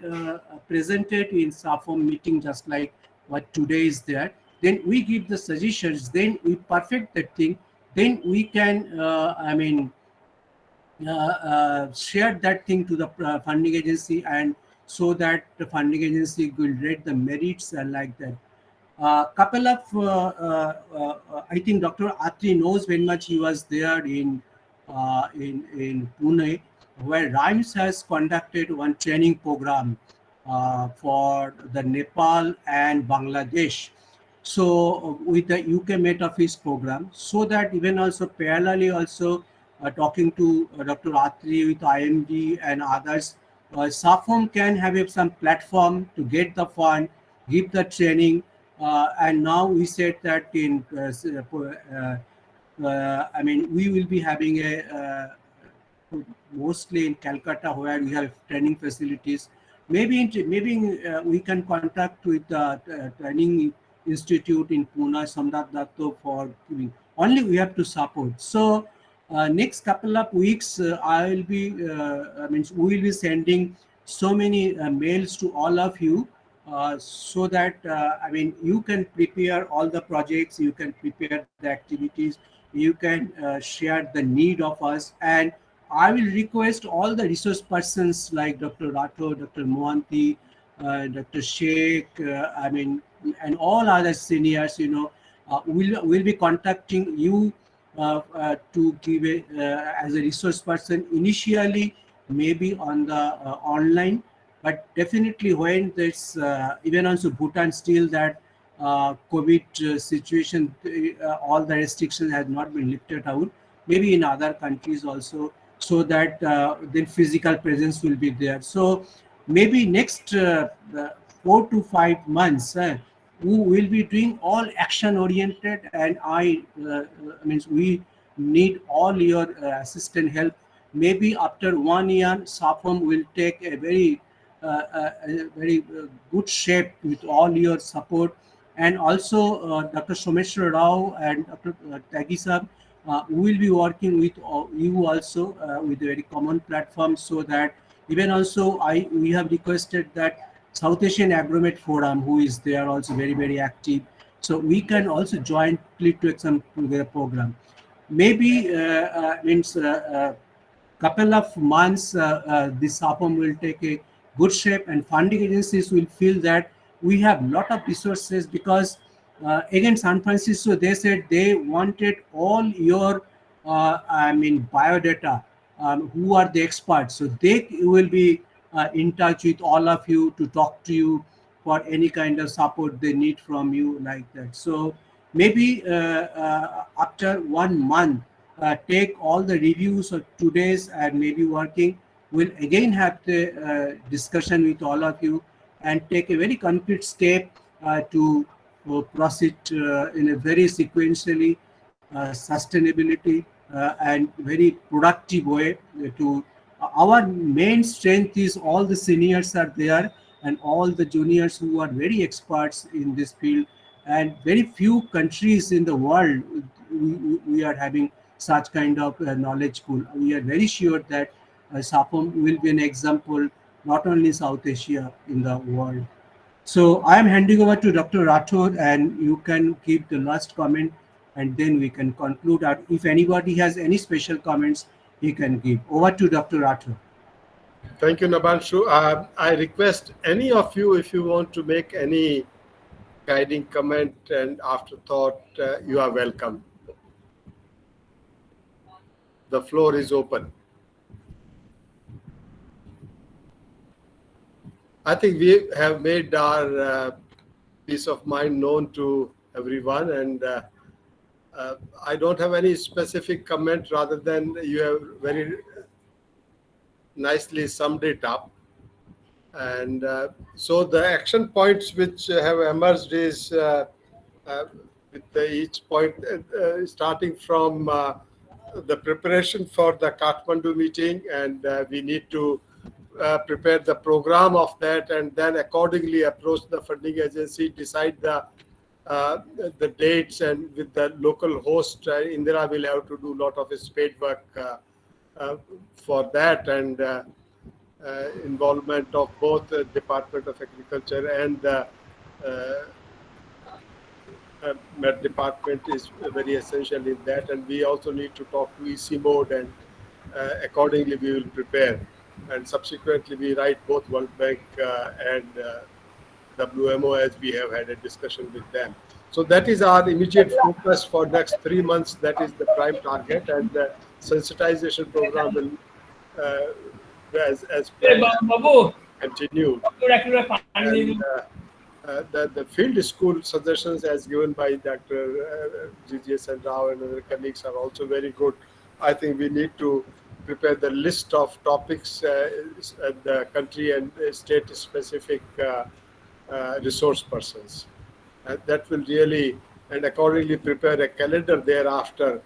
presented in SAFOM meeting, just like what today is there. Then we give the suggestions, then we perfect that thing, then we can, I mean, share that thing to the funding agency, and so that the funding agency will rate the merits and like that. Couple of, I think Dr. Atri knows very much. He was there in Pune, where RIMES has conducted one training program for the Nepal and Bangladesh. So with the UK Met Office program, so that even also parallelly also talking to Dr. Atri with IMD and others, SAFOM can have some platform to get the fund, give the training, and now we said that in I mean, we will be having a mostly in Calcutta, where we have training facilities. Maybe we can contact with the training institute in Pune, Samrat Datto, for giving. Only we have to support. So next couple of weeks, I will be. I mean, we will be sending so many mails to all of you, so that I mean, you can prepare all the projects, you can prepare the activities, you can share the need of us. And I will request all the resource persons like Dr. Rathore, Dr. Mohanty, Dr. Sheikh, I mean, and all other seniors, will be contacting you to give as a resource person initially, maybe on the online, but definitely when there's even also Bhutan still that COVID situation, all the restrictions have not been lifted out, maybe in other countries also, so that then physical presence will be there. So maybe next 4 to 5 months, we will be doing all action oriented, and I means we need all your assistant help. Maybe after 1 year, SAFOM will take a very good shape with all your support. And also Dr. Someshwar Rao and Dr. Tagisa, we will be working with you also with a very common platform, so that even also we have requested that South Asian Agromet Forum, who is there also very active, So we can also jointly take some to their program. Maybe means couple of months, this SAFOAM will take a good shape, and funding agencies will feel that we have lot of resources, because again, San Francisco, they said they wanted all your biodata, who are the experts, so they will be in touch with all of you to talk to you for any kind of support they need from you, like that. So maybe after 1 month, take all the reviews of today's and maybe working, we'll again have the discussion with all of you and take a very concrete step to proceed in a very sequentially, sustainability, and very productive way to our main strength is all the seniors are there and all the juniors who are very experts in this field, and very few countries in the world we are having such kind of knowledge pool. We are very sure that SAFOAM will be an example not only South Asia, in the world. So I am handing over to Dr. Rathod, and you can give the last comment, and then we can conclude. If anybody has any special comments, he can give. Over to Dr. Rathod. Thank you, Nabanshu. I request any of you, if you want to make any guiding comment and afterthought, you are welcome. The floor is open. I think we have made our peace of mind known to everyone, and I don't have any specific comment rather than you have very nicely summed it up. And so the action points which have emerged is with each point starting from the preparation for the Kathmandu meeting, and we need to prepare the program of that, and then accordingly approach the funding agency, decide the dates, and with the local host, Indira will have to do a lot of spade work for that, and involvement of both the Department of Agriculture and the Med Department is very essential in that, and we also need to talk to EC mode, and accordingly we will prepare, and subsequently we write both World Bank and WMO as we have had a discussion with them. So that is our immediate focus for next 3 months. That is the prime target, and the sensitization program will, as planned, continue. And, the field school suggestions as given by Dr. GGS and Rao and other colleagues are also very good. I think we need to prepare the list of topics at the country and state specific resource persons. That will really, and accordingly prepare a calendar thereafter,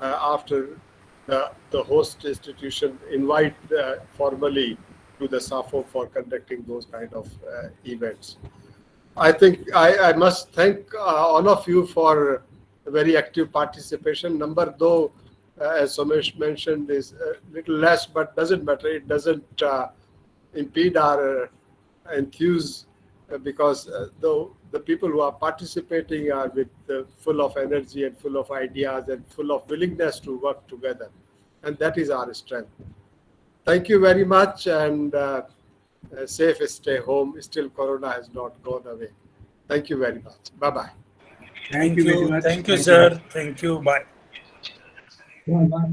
after the host institution invite formally to the SAFO for conducting those kind of events. I think I must thank all of you for very active participation. Number, though, as Somesh mentioned, is a little less, but doesn't matter. It doesn't impede our enthuse, because though the people who are participating are with full of energy and full of ideas and full of willingness to work together, and that is our strength. Thank you very much, and safe stay home. Still, Corona has not gone away. Thank you very much. Bye-bye. Thank you very much. Thank you, sir. Thank you. Bye. Bye.